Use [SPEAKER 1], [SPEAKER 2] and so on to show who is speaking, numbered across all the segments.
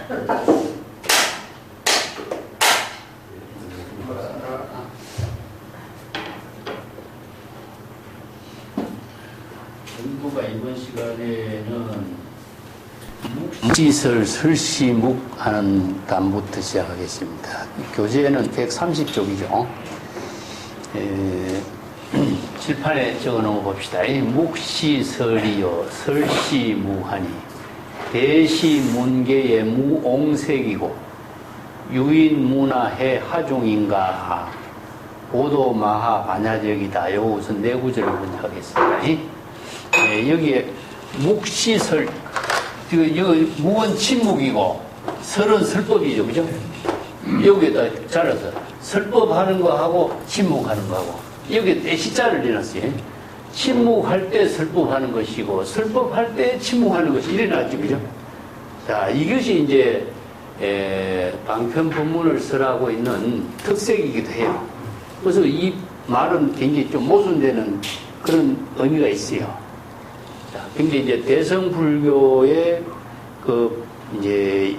[SPEAKER 1] 공부가 이번 시간에는 묵시설 설시묵하는 단부터 시작하겠습니다. 교재는 130쪽이죠. 칠판에 적어 놓어 봅시다. 묵시설이요 설시무하니 대시문계의 무옹색이고 유인문화해 하종인가 고도마하 반야적이다. 요 우선 네 구절을 먼저 하겠습니다. 여기에 묵시설, 여기 묵은 침묵이고 설은 설법이죠, 그죠? 여기에다 잘라서 설법하는 거하고 침묵하는 거하고 여기에 대시자를 내놨어요. 침묵할 때 설법하는 것이고 설법할 때 침묵하는 것이 이래 놨죠, 그죠? 자, 이것이 이제 방편 본문을 설하고 있는 특색이기도 해요. 그래서 이 말은 굉장히 좀 모순되는 그런 의미가 있어요. 자, 근데 이제 대성불교의 이제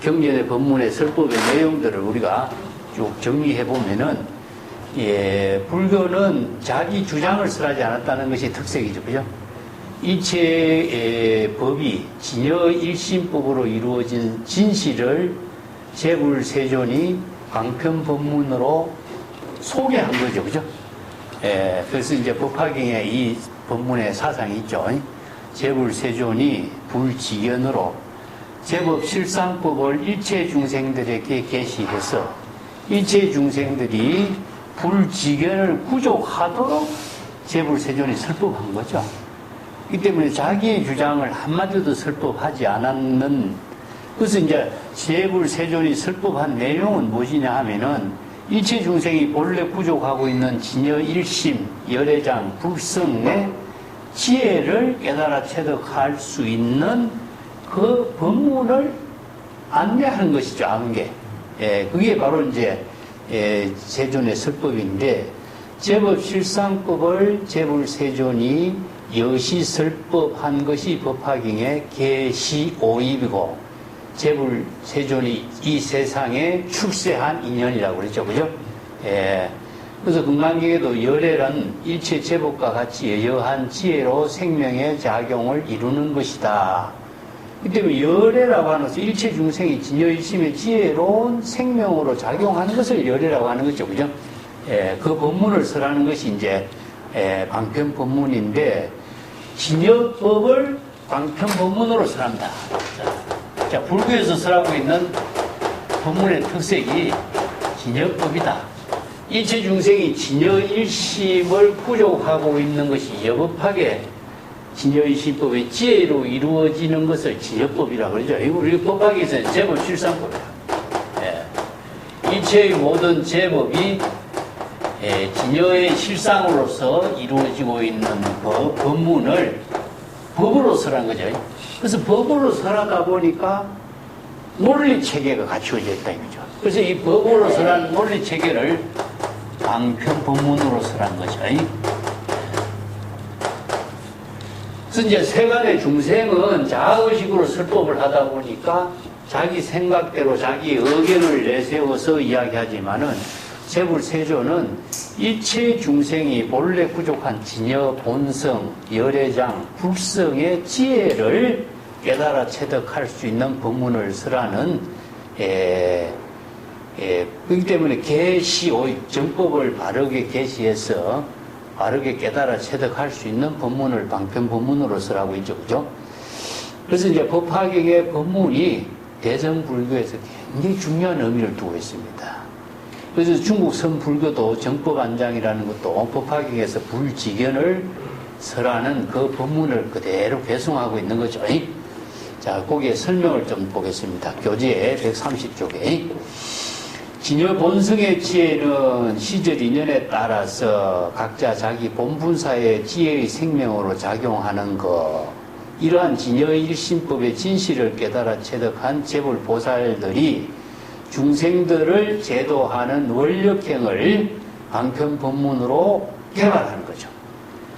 [SPEAKER 1] 경전의 법문의 설법의 내용들을 우리가 쭉 정리해 보면은, 불교는 자기 주장을 설하지 않았다는 것이 특색이죠. 그죠? 일체의 법이 진여일심법으로 이루어진 진실을 제불세존이 방편법문으로 소개한 거죠. 그죠? 그래서 이제 법화경에 이 법문의 사상이 있죠. 제불세존이 불지견으로 제법 실상법을 일체 중생들에게 계시해서 일체 중생들이 불지견을 구족하도록 제불세존이 설법한 거죠. 이 때문에 자기의 주장을 한마디도 설법하지 않았는, 그래서 이제 제불세존이 설법한 내용은 무엇이냐 하면은 일체 중생이 본래 구족하고 있는 진여일심, 열애장, 불성의 지혜를 깨달아 체득할 수 있는 그 법문을 안내하는 것이죠, 안개. 그게 바로 이제 세존의 설법인데, 제법 실상법을 제불세존이 여시설법한 것이 법화경의 계시오입이고, 제불세존이 이 세상에 출세한 인연이라고 그랬죠, 그죠? 그래서 금강경에도 열애란 일체 제법과 같이 여한 지혜로 생명의 작용을 이루는 것이다. 이 때문에 열애라고 하는 것은 일체 중생이 진여일심의 지혜로운 생명으로 작용하는 것을 열애라고 하는 거죠, 그죠? 그 법문을 설하는 것이 이제 방편 법문인데, 진여법을 방편 법문으로 설한다. 자, 불교에서 설하고 있는 법문의 특색이 진여법이다. 일체 중생이 진여일심을 구족하고 있는 것이 여법하게 진여일심법의 지혜로 이루어지는 것을 진여법이라고 그러죠. 이거 우리 법학에서는 제법 실상법이다. 일체의 모든 제법이 진여의 실상으로서 이루어지고 있는 법문을 법으로 설한 거죠. 그래서 법으로 설하다 보니까 논리 체계가 갖추어져 있다 이거죠. 그래서 이 법으로 설한 논리 체계를 방편 법문으로 설한 거죠. 그래서 이제 세간의 중생은 자의식으로 설법을 하다 보니까 자기 생각대로 자기 의견을 내세워서 이야기하지만은 제불세존은 일체 중생이 본래 부족한 진여, 본성, 열애장, 불성의 지혜를 깨달아 체득할 수 있는 법문을 설하는 그렇기 때문에 계시오입 정법을 바르게 계시해서 바르게 깨달아 체득할 수 있는 법문을 방편 법문으로 설하고 있죠, 그죠? 그래서 이제 법화경의 법문이 대성불교에서 굉장히 중요한 의미를 두고 있습니다. 그래서 중국 선불교도 정법안장이라는 것도 법화경에서 불지견을 설하는 그 법문을 그대로 배송하고 있는 거죠. 자, 거기에 설명을 좀 보겠습니다. 교재 130쪽에. 진여 본성의 지혜는 시절 인연에 따라서 각자 자기 본분사의 지혜의 생명으로 작용하는 것. 이러한 진여일심법의 진실을 깨달아 체득한 제불보살들이 중생들을 제도하는 원력행을 방편 법문으로 개발하는 거죠.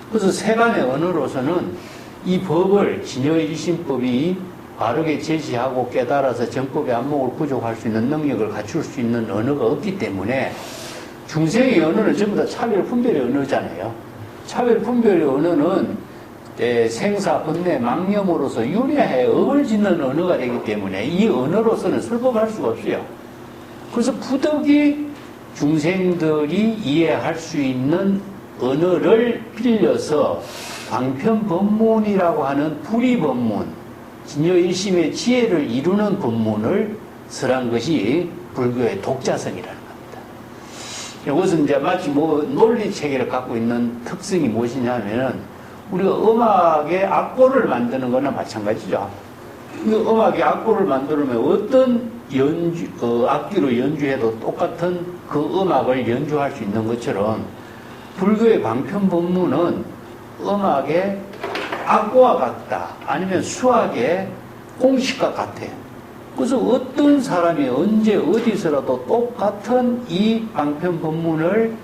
[SPEAKER 1] 그래서 세간의 언어로서는 이 법을 진여일심법이 바르게 제시하고 깨달아서 정법의 안목을 구족할 수 있는 능력을 갖출 수 있는 언어가 없기 때문에 중생의 언어는 전부 다 차별 분별의 언어잖아요. 차별 분별의 언어는 생사, 번뇌, 망념으로서 윤회에 업을 짓는 언어가 되기 때문에 이 언어로서는 설법할 수가 없어요. 그래서 부득이 중생들이 이해할 수 있는 언어를 빌려서 방편법문이라고 하는 불의법문, 진여일심의 지혜를 이루는 법문을 설한 것이 불교의 독자성이라는 겁니다. 이것은 이제 마치 논리체계를 갖고 있는 특성이 무엇이냐면은 우리가 음악의 악보를 만드는 거나 마찬가지죠. 음악의 악보를 만들면 어떤 악기로 연주해도 똑같은 그 음악을 연주할 수 있는 것처럼 불교의 방편법문은 음악의 악보와 같다. 아니면 수학의 공식과 같아요. 그래서 어떤 사람이 언제 어디서라도 똑같은 이 방편법문을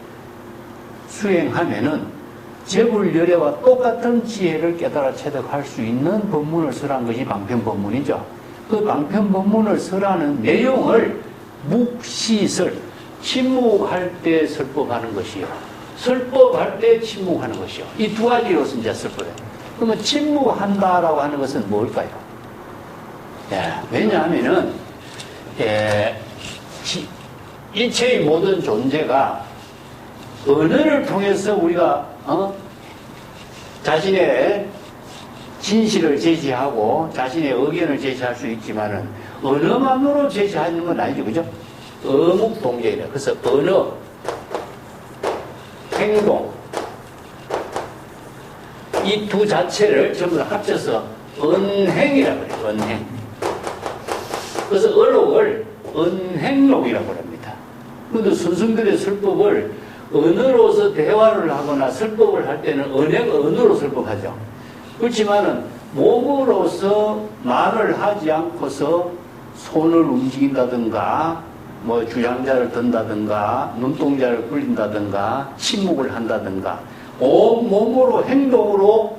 [SPEAKER 1] 수행하면은 재불열애와 똑같은 지혜를 깨달아 체득할 수 있는 법문을 설한 것이 방편법문이죠. 그 방편법문을 설하는 내용을 묵시설, 침묵할 때 설법하는 것이요. 설법할 때 침묵하는 것이요. 이 두 가지로서 이제 설법해요. 그러면 침묵한다라고 하는 것은 뭘까요? 왜냐하면은, 일체의 모든 존재가 언어를 통해서 우리가, 자신의 진실을 제시하고 자신의 의견을 제시할 수 있지만은 언어만으로 제시하는 건 아니죠. 그죠? 어묵동제이라. 그래서 언어, 행동, 이 두 자체를 전부 다 합쳐서 언행이라고 그래요. 언행. 그래서 언록을 언행록이라고 합니다. 그런데 스승들의 설법을 언어로서 대화를 하거나 설법을 할 때는 언어로 설법하죠. 그렇지만은 몸으로서 말을 하지 않고서 손을 움직인다든가 뭐 주장자를 든다든가 눈동자를 굴린다든가 침묵을 한다든가 온 몸으로 행동으로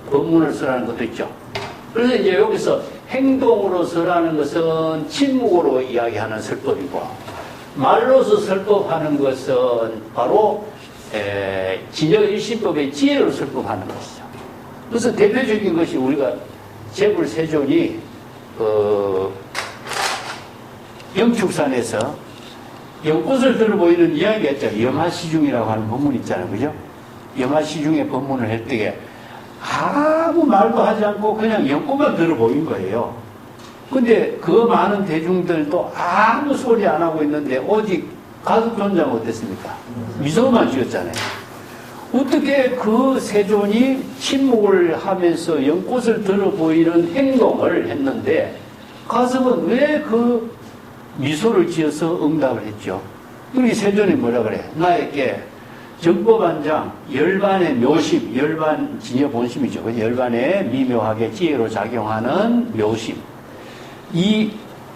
[SPEAKER 1] 법문을 설하는 것도 있죠. 그래서 이제 여기서 행동으로 설하는 것은 침묵으로 이야기하는 설법이고 말로서 설법하는 것은 바로 진여일심법의 지혜로 설법하는 것이죠. 그래서 대표적인 것이 우리가 재불세존이 영축산에서 연꽃을 들어 보이는 이야기가 있죠. 염화시중이라고 하는 법문 있잖아요. 그죠? 염화시중의 법문을 할 때에 아무 말도 하지 않고 그냥 연꽃만 들어 보인 거예요. 근데 그 많은 대중들도 아무 소리 안 하고 있는데 오직 가섭존자는 어땠습니까? 미소만 지었잖아요. 어떻게 그 세존이 침묵을 하면서 연꽃을 들어 보이는 행동을 했는데 가섭은 왜 그 미소를 지어서 응답을 했죠? 그러니 세존이 뭐라 그래? 나에게 정법안장, 열반의 묘심, 열반 진여 본심이죠. 열반의 미묘하게 지혜로 작용하는 묘심. 이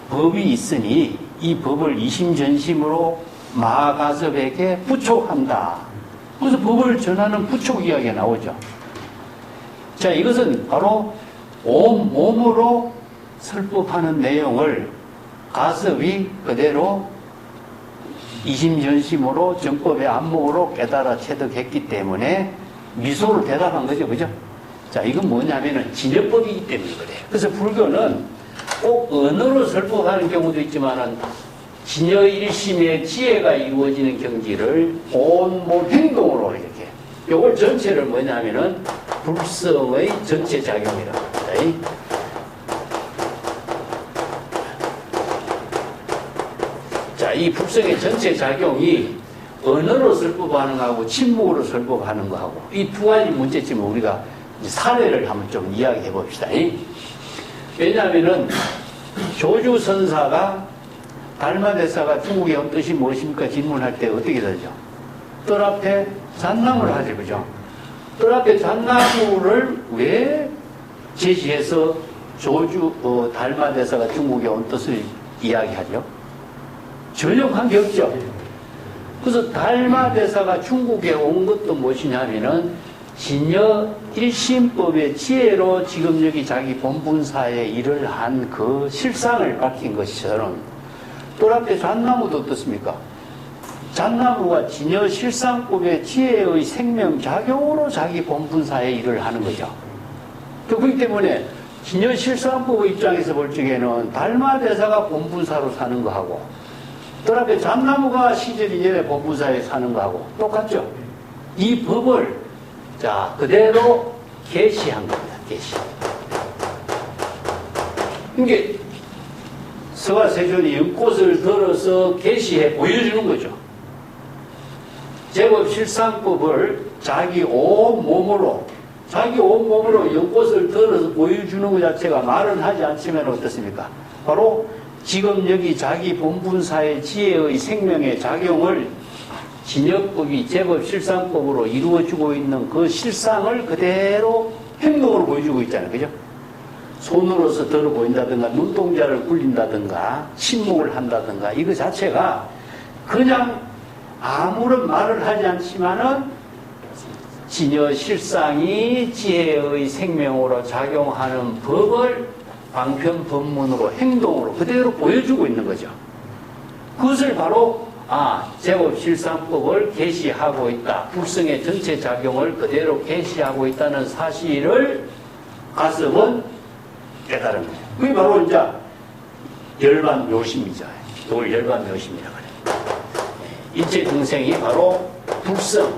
[SPEAKER 1] 법이 있으니 이 법을 이심전심으로 마가섭에게 부촉한다. 그래서 법을 전하는 부촉 이야기가 나오죠. 자, 이것은 바로 온 몸으로 설법하는 내용을 가섭이 그대로 이심전심으로 정법의 안목으로 깨달아 체득했기 때문에 미소로 대답한 거죠. 그죠? 자, 이건 뭐냐면은 진여법이기 때문에 그래요. 그래서 불교는 꼭 언어로 설법하는 경우도 있지만은 진여일심의 지혜가 이루어지는 경지를 온몸 행동으로 이렇게. 요걸 전체를 뭐냐면은 불성의 전체 작용이라고 합니다. 자, 이 불성의 전체 작용이 언어로 설법하는 거하고 침묵으로 설법하는 거하고 이 두 가지 문제점을 우리가 사례를 한번 좀 이야기해 봅시다. 왜냐하면은 조주선사가 달마대사가 중국의 온 뜻이 무엇입니까? 질문할 때 어떻게 되죠? 뜰 앞에 잣나무를 하죠. 그죠? 뜰 앞에 잣나무를 왜 제시해서 달마대사가 중국의 온 뜻을 이야기하죠? 전혀 관계없죠. 그래서 달마대사가 중국에 온 것도 무엇이냐면은 진여 일심법의 지혜로 지금 여기 자기 본분사에 일을 한 그 실상을 밝힌 것처럼 또 앞에 잣나무도 어떻습니까? 잣나무가 진여 실상법의 지혜의 생명작용으로 자기 본분사에 일을 하는 거죠. 그렇기 때문에 진여 실상법의 입장에서 볼 적에는 달마대사가 본분사로 사는 거하고 또 앞에 잣나무가 시절 이전에 본분사에 사는 거하고 똑같죠. 이 법을 자 그대로 계시한 겁니다. 계시. 이게 서가세존이 연꽃을 들어서 계시해 보여주는 거죠. 제법 실상법을 자기 온몸으로 연꽃을 들어서 보여주는 것 자체가 말은 하지 않지만 어떻습니까? 바로 지금 여기 자기 본분사의 지혜의 생명의 작용을 진여법이 제법 실상법으로 이루어주고 있는 그 실상을 그대로 행동으로 보여주고 있잖아요. 그죠? 손으로서 들어 보인다든가 눈동자를 굴린다든가 침묵을 한다든가 이거 자체가 그냥 아무런 말을 하지 않지만은 진여 실상이 지혜의 생명으로 작용하는 법을 방편 법문으로 행동으로 그대로 보여주고 있는 거죠. 그것을 바로 제법 실상법을 계시하고 있다. 불성의 전체 작용을 그대로 계시하고 있다는 사실을 가슴은 깨달은 거예요. 그게 바로 이제 열반 묘심이죠. 그걸 열반 묘심이라고 그래요. 일체 중생이 바로 불성,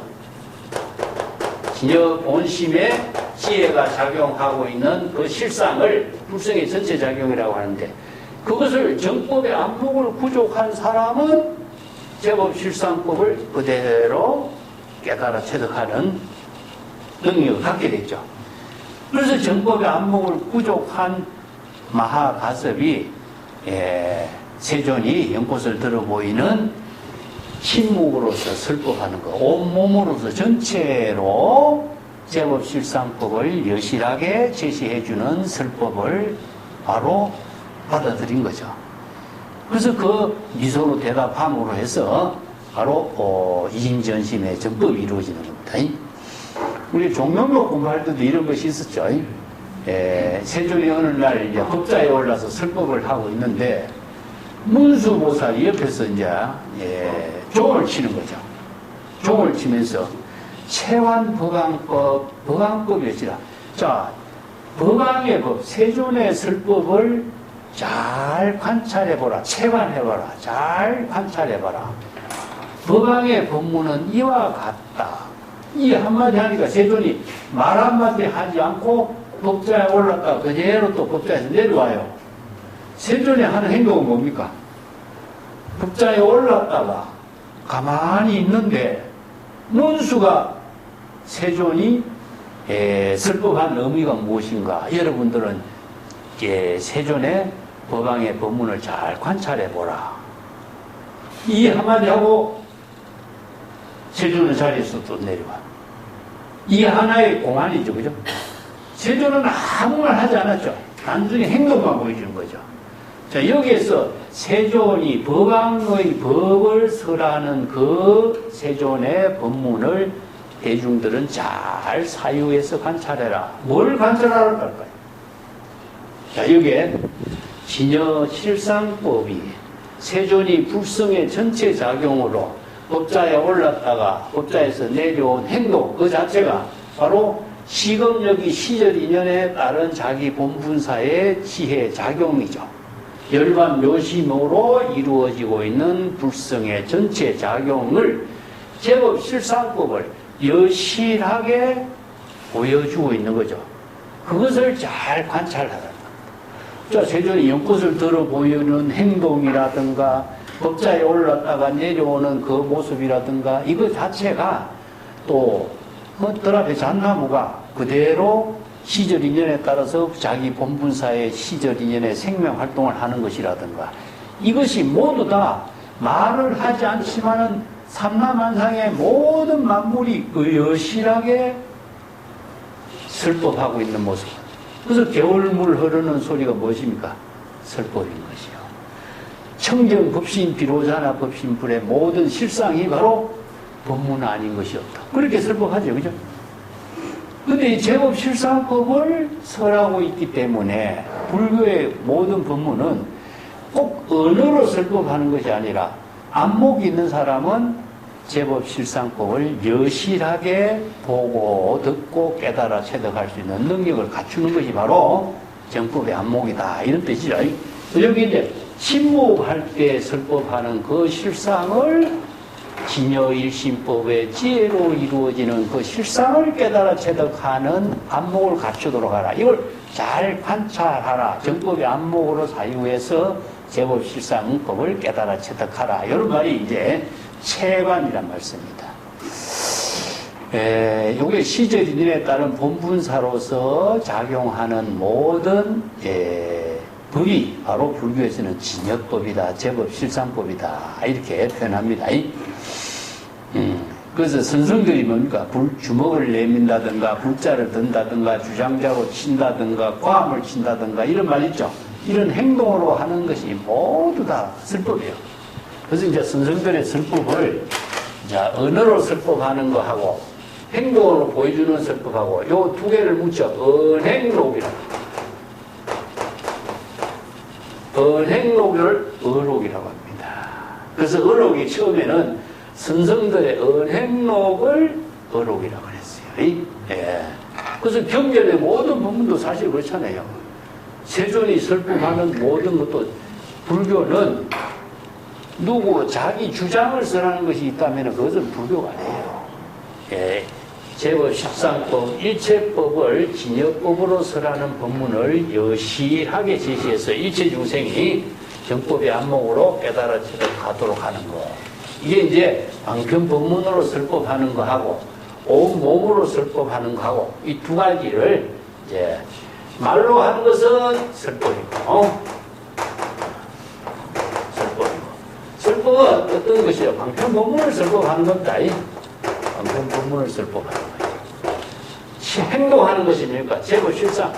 [SPEAKER 1] 진여 본심의 지혜가 작용하고 있는 그 실상을 불성의 전체 작용이라고 하는데 그것을 정법의 안목을 부족한 사람은 제법 실상법을 그대로 깨달아 체득하는 능력을 갖게 됐죠. 그래서 정법의 안목을 부족한 마하가섭이 세존이 연꽃을 들어 보이는 침묵으로서 설법하는 거, 온몸으로서 전체로 제법 실상법을 여실하게 제시해주는 설법을 바로 받아들인 거죠. 그래서 그 미소로 대답함으로 해서 바로 이심전심의 전법이 이루어지는 겁니다. 우리 종명록 공부할 때도 이런 것이 있었죠. 세존이 어느 날 이제 법자에 올라서 설법을 하고 있는데 문수보살이 옆에서 이제 종을 치는 거죠. 종을 치면서 채완 법왕법, 법왕법이었지라. 자, 법왕의 법, 세존의 설법을 잘 관찰해보라. 채관해봐라. 잘 관찰해봐라. 법왕의 법문은 이와 같다. 이 한마디 하니까 세존이 말 한마디 하지 않고 법자에 올랐다가 그대로 또 법자에서 내려와요. 세존이 하는 행동은 뭡니까? 법자에 올랐다가 가만히 있는데 문수가 세존이 설법한 의미가 무엇인가? 여러분들은 세존의 법왕의 법문을 잘 관찰해보라. 이 한마디 하고 세존은 자리에서 또 내려와. 이 하나의 공안이죠. 그죠? 세존은 아무 말 하지 않았죠. 단순히 행동만 보여주는 거죠. 자, 여기에서 세존이 법왕의 법을 설하는 그 세존의 법문을 대중들은 잘 사유해서 관찰해라. 뭘 관찰하라고 할까요? 자, 여기에 진여 실상법이 세존이 불성의 전체 작용으로 법자에 올랐다가 법자에서 내려온 행동 그 자체가 바로 시금여기 시절 인연에 따른 자기 본분사의 지혜 작용이죠. 열반 묘심으로 이루어지고 있는 불성의 전체 작용을 제법 실상법을 여실하게 보여주고 있는 거죠. 그것을 잘 관찰하라. 자, 세존이 연꽃을 들어 보이는 행동이라든가 법자에 올랐다가 내려오는 그 모습이라든가 이거 자체가 또 들 앞에 잣나무가 그대로 시절 인연에 따라서 자기 본분사의 시절 인연의 생명 활동을 하는 것이라든가 이것이 모두 다 말을 하지 않지만은 삼라만상의 모든 만물이 여실하게 설법하고 있는 모습. 그래서 겨울물 흐르는 소리가 무엇입니까? 설법인 것이요. 청정 법신 비로자나 법신 불의 모든 실상이 바로 법문 아닌 것이 없다. 그렇게 설법하죠. 그죠? 근데 이 제법실상법을 설하고 있기 때문에 불교의 모든 법문은 꼭 언어로 설법하는 것이 아니라 안목이 있는 사람은 제법실상법을 여실하게 보고 듣고 깨달아 체득할 수 있는 능력을 갖추는 것이 바로 정법의 안목이다, 이런 뜻이죠. 여기 이제 침묵할 때 설법하는 그 실상을 진여일심법의 지혜로 이루어지는 그 실상을 깨달아 체득하는 안목을 갖추도록 하라. 이걸 잘 관찰하라. 정법의 안목으로 사유해서 제법 실상법을 깨달아 체득하라. 이런 말이 이제 채관이란 말씀입니다. 이게 시제진에 따른 본분사로서 작용하는 모든 법이 바로 불교에서는 진여법이다, 제법 실상법이다, 이렇게 표현합니다. 그래서 선성들이 뭡니까? 주먹을 내민다든가, 불자를 든다든가, 주장자로 친다든가, 꽈함을 친다든가, 이런 말 있죠? 이런 행동으로 하는 것이 모두 다 설법이에요. 그래서 이제 선성들의 설법을 이제 언어로 설법하는 거하고, 행동으로 보여주는 설법하고, 요 두 개를 묻혀 언행록이라고. 언행록을 어록이라고 합니다. 그래서 어록이 처음에는 선성들의 언행록을 어록이라고 했어요. 예. 그래서 경전의 모든 법문도 사실 그렇잖아요. 세존이 설법하는 모든 것도 불교는 누구 자기 주장을 설하는 것이 있다면 그것은 불교가 아니에요. 예. 제법 십상법 일체법을 진여법으로 설하는 법문을 여실하게 제시해서 일체 중생이 정법의 안목으로 깨달아 가도록 하는 거. 이게 이제 방편 법문으로 설법하는 거하고 온 몸으로 설법하는 거하고 이 두 가지를 이제 말로 하는 것은 설법이고, 설법은 어떤 것이요? 방편 법문을 설법하는 겁니다. 방편 법문을 설법하는 거예요. 행동하는 것이 뭡니까? 제법 실상.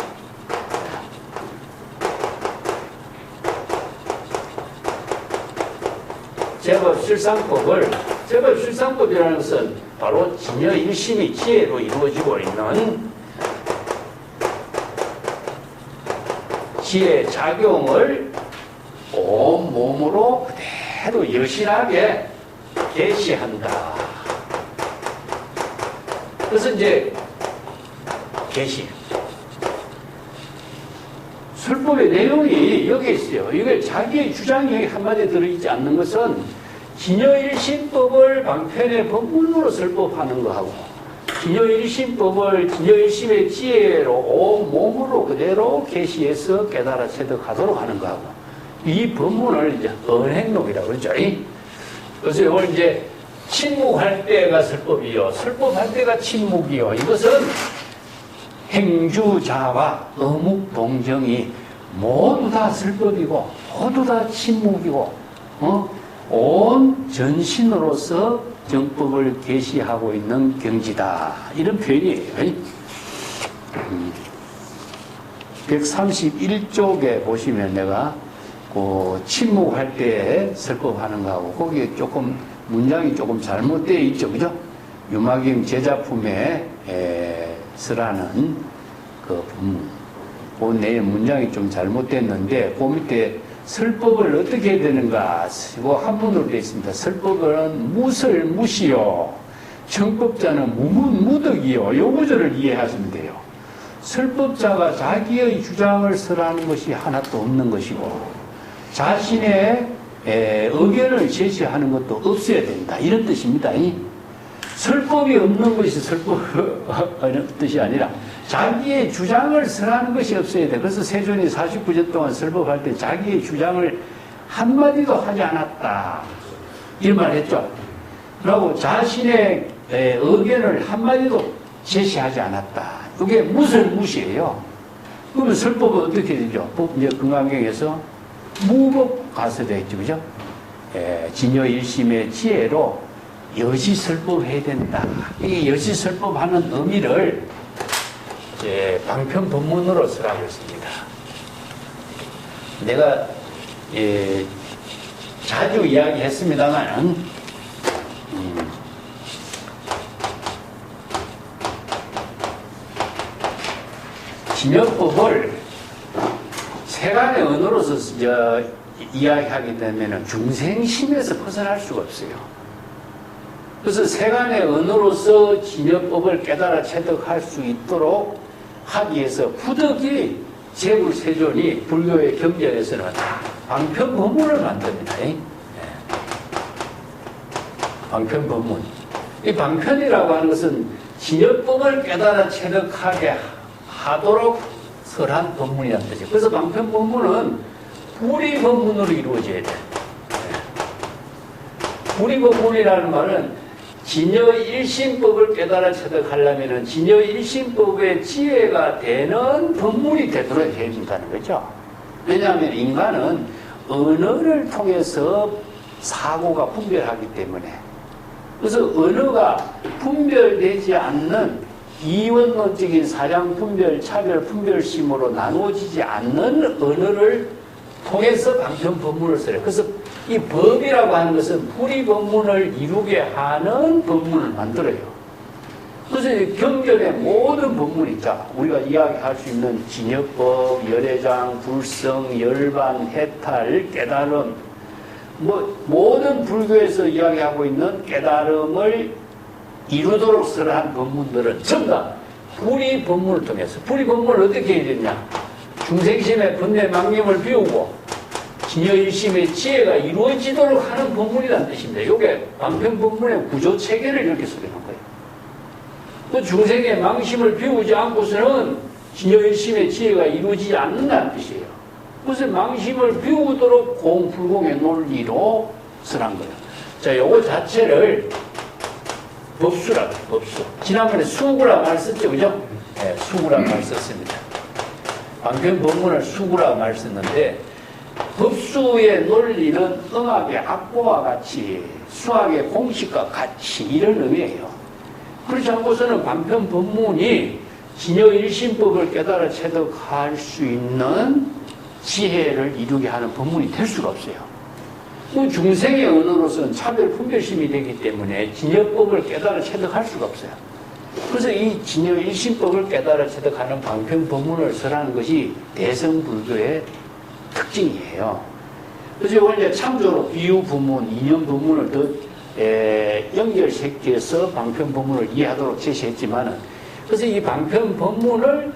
[SPEAKER 1] 제법 실상법이라는 것은 바로 진여 일심이 지혜로 이루어지고 있는 지혜 작용을 온 몸으로 그대로 여실하게 계시한다. 그래서 이제 계시. 설법의 내용이 여기 있어요. 이게 자기의 주장이 여기 한마디에 들어있지 않는 것은 진여일심법을 방편의 법문으로 설법하는 거하고 진여일심법을 진여일심의 지혜로 온 몸으로 그대로 계시해서 깨달아 체득하도록 하는 거하고 이 법문을 이제 언행록이라고 그러죠. 그래서 이걸 이제 침묵할 때가 설법이요, 설법할 때가 침묵이요. 이것은 행주자와 어묵동정이 모두 다 설법이고 모두 다 침묵이고 온 전신으로서 정법을 계시하고 있는 경지다, 이런 표현이에요. 131쪽에 보시면 내가 그 침묵할 때 설법하는 거하고 거기에 조금 문장이 조금 잘못되어 있죠, 그죠? 유마경 제자품에 쓰라는 그 법문, 그 내용 문장이 좀 잘못됐는데 그 밑에 설법을 어떻게 해야 되는가, 이거 한문으로 되어 있습니다. 설법은 무설 무시요, 정법자는 무득이요. 요 구절을 이해하시면 돼요. 설법자가 자기의 주장을 설하는 것이 하나도 없는 것이고 자신의 의견을 제시하는 것도 없어야 된다, 이런 뜻입니다. 설법이 없는 것이 설법의 뜻이 아니라 자기의 주장을 설하는 것이 없어야 돼. 그래서 세존이 49년 동안 설법할 때 자기의 주장을 한마디도 하지 않았다, 이런 말 했죠. 그리고 자신의 의견을 한마디도 제시하지 않았다. 이게 무설무시예요. 그러면 설법은 어떻게 되죠? 이제 금강경에서 무법 가설되어 있죠, 그죠? 진여일심의 지혜로 여지설법해야 된다. 이 여지설법하는 의미를 방편 법문으로 설하고 있습니다. 내가 자주 이야기했습니다만 진여법을 세간의 언어로서 이야기하게 되면 중생심에서 벗어날 수가 없어요. 그래서 세간의 언어로서 진여법을 깨달아 체득할 수 있도록 하기 위해서 후덕이 제불세존이 불교의 경전에서는 방편법문을 만듭니다. 방편법문. 이 방편이라고 하는 것은 진여법을 깨달아 체득하게 하도록 설한 법문이라는 뜻이에요. 그래서 방편법문은 불의법문으로 이루어져야 돼. 불의법문이라는 말은 진여일심법을 깨달아 체득하려면 진여일심법의 지혜가 되는 법문이 되도록 해야 된다는 거죠. 왜냐하면 인간은 언어를 통해서 사고가 분별하기 때문에, 그래서 언어가 분별되지 않는 이원론적인 사량 분별, 차별 분별심으로 나누어지지 않는 언어를 통해서 방편 법문을 써요. 그래서 이 법이라고 하는 것은 불의법문을 이루게 하는 법문을 만들어요. 그래서 경전의 모든 법문 있죠. 우리가 이야기할 수 있는 진여법, 열애장, 불성, 열반, 해탈, 깨달음, 모든 불교에서 이야기하고 있는 깨달음을 이루도록 설한 법문들은 전부 다 불의법문을 통해서, 불의법문을 어떻게 해야 되냐? 중생심의 번뇌 망념을 비우고 진여일심의 지혜가 이루어지도록 하는 법문이라는 뜻입니다. 이게 방편법문의 구조체계를 이렇게 설명한 거예요. 그 중생의 망심을 비우지 않고서는 진여일심의 지혜가 이루어지지 않는다는 뜻이에요. 그래서 망심을 비우도록 공불공의 논리로 설한 거예요. 자, 요거 자체를 법수라고 해요, 법수. 지난번에 수구라 말 썼죠, 그죠? 네, 수구라 말 썼습니다. 방편법문을 수구라 말 썼는데, 법수의 논리는 음악의 악보와 같이, 수학의 공식과 같이 이런 의미예요. 그렇지 않고서는 방편법문이 진여일심법을 깨달아 체득할 수 있는 지혜를 이루게 하는 법문이 될 수가 없어요. 중생의 언어로서는 차별 분별심이 되기 때문에 진여법을 깨달아 체득할 수가 없어요. 그래서 이 진여일심법을 깨달아 체득하는 방편법문을 설하는 것이 대성불교의 특징이에요. 그래서 이걸 이제 참조로 비유부문, 이념부문을 더 연결시켜서 방편법문을 이해하도록 제시했지만은, 그래서 이 방편법문을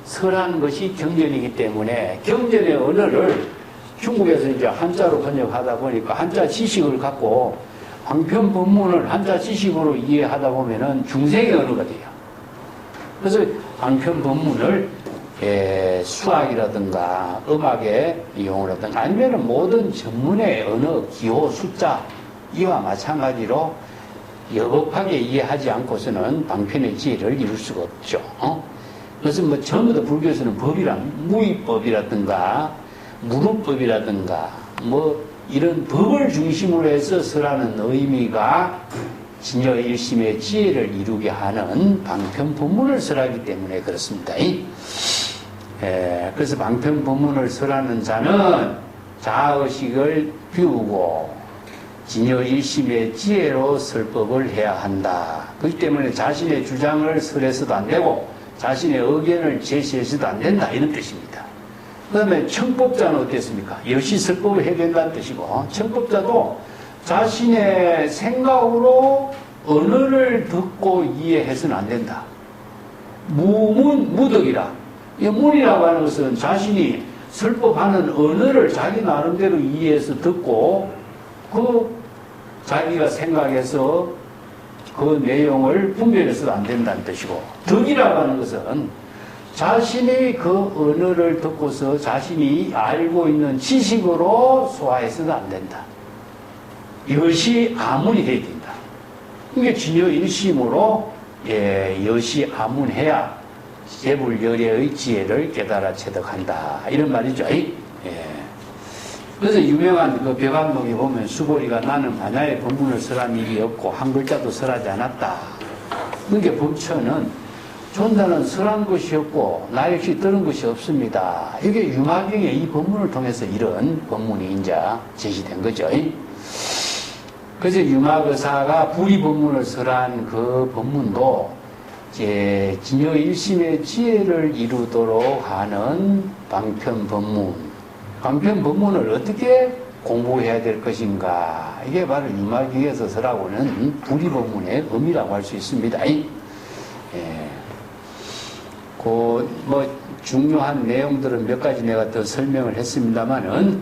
[SPEAKER 1] 설하는 것이 경전이기 때문에 경전의 언어를 중국에서 이제 한자로 번역하다 보니까 한자 지식을 갖고 방편법문을 한자 지식으로 이해하다 보면은 중생의 언어가 돼요. 그래서 방편법문을 수학이라든가 음악의 이용이라든가 아니면 모든 전문의 언어, 기호, 숫자 이와 마찬가지로 여법하게 이해하지 않고서는 방편의 지혜를 이룰 수가 없죠. 그래서 전부 다 불교에서는 법이란 무위법이라든가 무루법이라든가 이런 법을 중심으로 해서 설하는 의미가 진여일심의 지혜를 이루게 하는 방편법문을 설하기 때문에 그렇습니다. 그래서 방편법문을 설하는 자는 자의식을 비우고 진여일심의 지혜로 설법을 해야 한다. 그렇기 때문에 자신의 주장을 설해서도 안 되고 자신의 의견을 제시해서도 안 된다, 이런 뜻입니다. 그 다음에 청법자는 어땠습니까? 역시 설법을 해야 된다는 뜻이고, 청법자도 자신의 생각으로 언어를 듣고 이해해서는 안 된다. 무덕이라. 이 문이라고 하는 것은 자신이 설법하는 언어를 자기 나름대로 이해해서 듣고 자기가 생각해서 그 내용을 분별해서도 안 된다는 뜻이고, 덕이라고 하는 것은 자신이 그 언어를 듣고서 자신이 알고 있는 지식으로 소화해서도 안 된다. 이것이 아문이 해야 된다. 이게 진여일심으로 여시아문해야 재불열애의 지혜를 깨달아 체득한다, 이런 말이죠. 그래서 유명한 그 벽안동에 보면 수보리가 나는 반야의 법문을 설한 일이 없고 한 글자도 설하지 않았다. 그러니까 법처는 존자는 설한 것이 없고 나 역시 들은 것이 없습니다. 이게 유마경의 이 법문을 통해서 이런 법문이 이제 제시된 거죠. 그래서 유마거사가 불의 법문을 설한 그 법문도 진여 일심의 지혜를 이루도록 하는 방편법문. 방편법문을 어떻게 공부해야 될 것인가. 이게 바로 유마경에서 설하고는 부리법문의 의미라고 할 수 있습니다. 중요한 내용들은 몇 가지 내가 더 설명을 했습니다만은,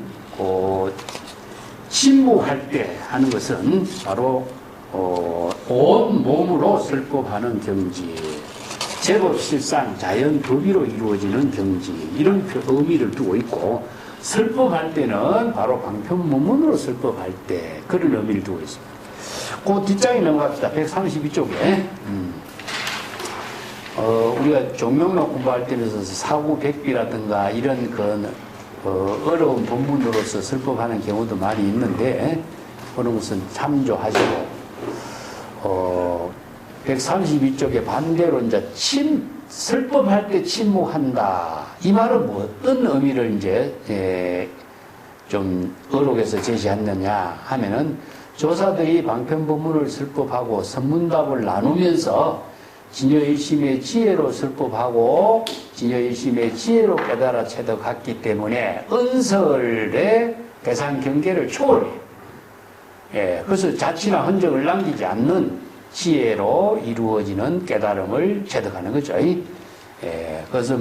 [SPEAKER 1] 침묵할 때 하는 것은 바로, 온 몸으로 설법하는 경지, 제법 실상 자연 법의로 이루어지는 경지, 이런 의미를 두고 있고, 설법할 때는 바로 방편법문으로 설법할 때, 그런 의미를 두고 있습니다. 그 뒷장에 넘어갑시다. 132쪽에. 우리가 종명록 공부할 때는 사구백비라든가 이런 어려운 법문으로서 설법하는 경우도 많이 있는데, 그런 것은 참조하시고, 132쪽에 반대로 이제 설법할 때 침묵한다. 이 말은 뭐 어떤 의미를 좀 어록에서 제시했느냐 하면은, 조사들이 방편법문을 설법하고 선문답을 나누면서 진여일심의 지혜로 설법하고 진여일심의 지혜로 깨달아 체득했기 때문에 은설의 대상 경계를 초월해요. 그래서 자취나 흔적을 남기지 않는 지혜로 이루어지는 깨달음을 체득하는 거죠. 그래서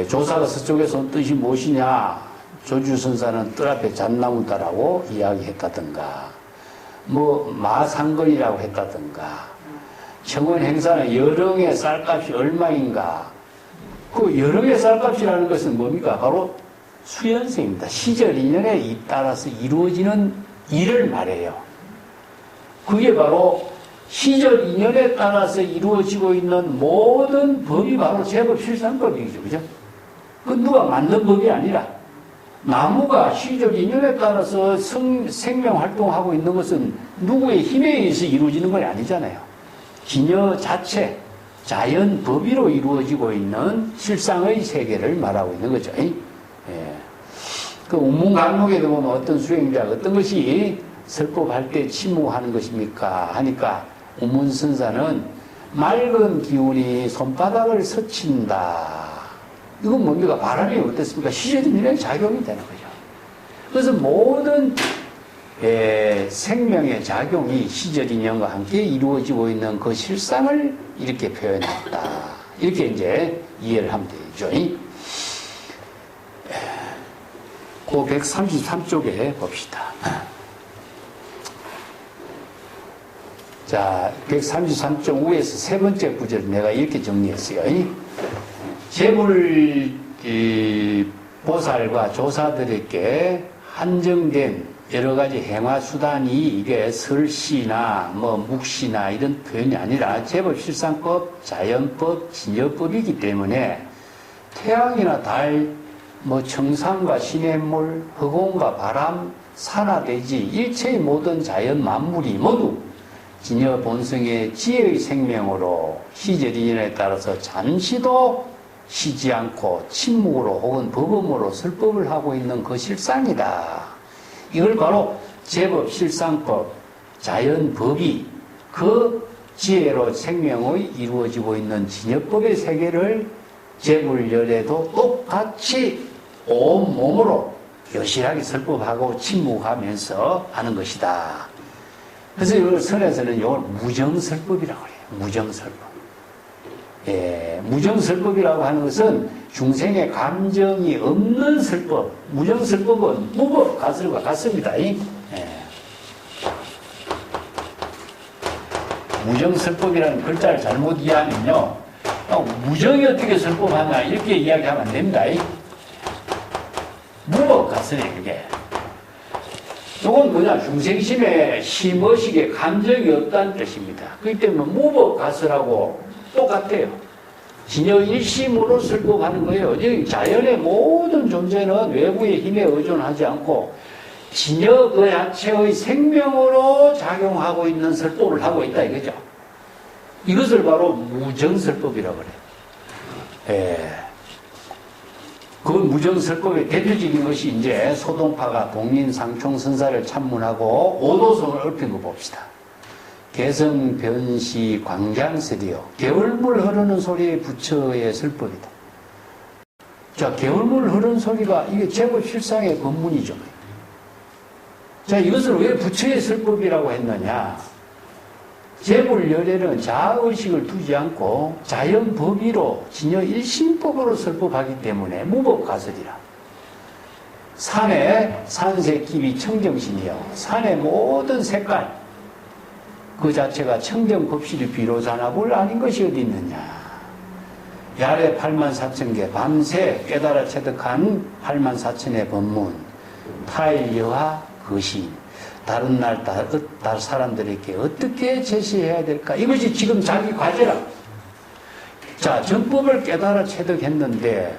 [SPEAKER 1] 조사가 서쪽에서 온 뜻이 무엇이냐, 조주선사는 뜰 앞에 잣나무다라고 이야기했다든가, 마상거리라고 했다든가, 청원 행사는 여릉의 쌀값이 얼마인가. 그 여릉의 쌀값이라는 것은 뭡니까? 바로 수연생입니다. 시절 인연에 따라서 이루어지는 일을 말해요. 그게 바로 시절 인연에 따라서 이루어지고 있는 모든 법이 바로 제법 실상법이죠. 그죠? 그 누가 만든 법이 아니라, 나무가 시절 인연에 따라서 생명 활동하고 있는 것은 누구의 힘에 의해서 이루어지는 건 아니잖아요. 진여 자체, 자연 법의로 이루어지고 있는 실상의 세계를 말하고 있는 거죠. 그 운문강록에도 보면 어떤 수행자가 어떤 것이 설법할 때 침묵하는 것입니까? 하니까 운문선사는 맑은 기운이 손바닥을 스친다. 이건 뭡니까? 바람이 어떻습니까? 시절인연의 작용이 되는 거죠. 그래서 모든 생명의 작용이 시절인연과 함께 이루어지고 있는 그 실상을 이렇게 표현했다. 이렇게 이제 이해를 하면 되죠. 그 133쪽에 봅시다. 자, 133쪽 위에서 세 번째 구절을 내가 이렇게 정리했어요. 재물 보살과 조사들에게 한정된 여러 가지 행화 수단이 이게 설시나 묵시나 이런 표현이 아니라 제법 실상법, 자연법, 진여법이기 때문에 태양이나 달, 청산과 시냇물, 허공과 바람, 산하대지 일체의 모든 자연 만물이 모두 진여 본성의 지혜의 생명으로 시절 인연에 따라서 잠시도 쉬지 않고 침묵으로 혹은 법음으로 설법을 하고 있는 그 실상이다. 이걸 바로 제법 실상법, 자연법이 그 지혜로 생명의 이루어지고 있는 진여법의 세계를 재물열에도 똑같이 온몸으로 여실하게 설법하고 침묵하면서 하는 것이다. 그래서 이걸 선에서는 이걸 무정설법이라고 해요. 무정설법. 무정설법이라고 하는 것은 중생의 감정이 없는 설법. 무정설법은 무법가설과 같습니다. 무정설법이라는 글자를 잘못 이해하면요, 무정이 어떻게 설법하냐 이렇게 이야기하면 안 됩니다. 무법가설이에요. 그게. 이건 뭐냐, 중생심에 심의식에 감정이 없다는 뜻입니다. 그렇기 때문에 무법가설하고 똑같아요. 진여 일심으로 설법하는 거예요. 자연의 모든 존재는 외부의 힘에 의존하지 않고 진여 그 자체의 생명으로 작용하고 있는 설법을 하고 있다 이거죠. 이것을 바로 무정설법이라고 그래요. 그 무정설법의 대표적인 것이 이제 소동파가 동인상총선사를 참문하고 오도성을 읊힌 거 봅시다. 개성변시 광장설이요. 겨울물 흐르는 소리의 부처의 설법이다. 자, 겨울물 흐르는 소리가 이게 제법 실상의 법문이죠. 자, 이것을 왜 부처의 설법이라고 했느냐? 제불열애는 자아의식을 두지 않고 자연법의로 진여 일심법으로 설법하기 때문에 무법가설이라. 산의 산색기비 청정신이요. 산의 모든 색깔 그 자체가 청정법실이 비로자나 뭘 아닌 것이 어디 있느냐. 야래 84,000개 밤새 깨달아 체득한 84,000의 법문 타일여와 거신 다른 날 다른 사람들에게 어떻게 제시해야 될까? 이것이 지금 자기 과제라. 자, 정법을 깨달아 체득했는데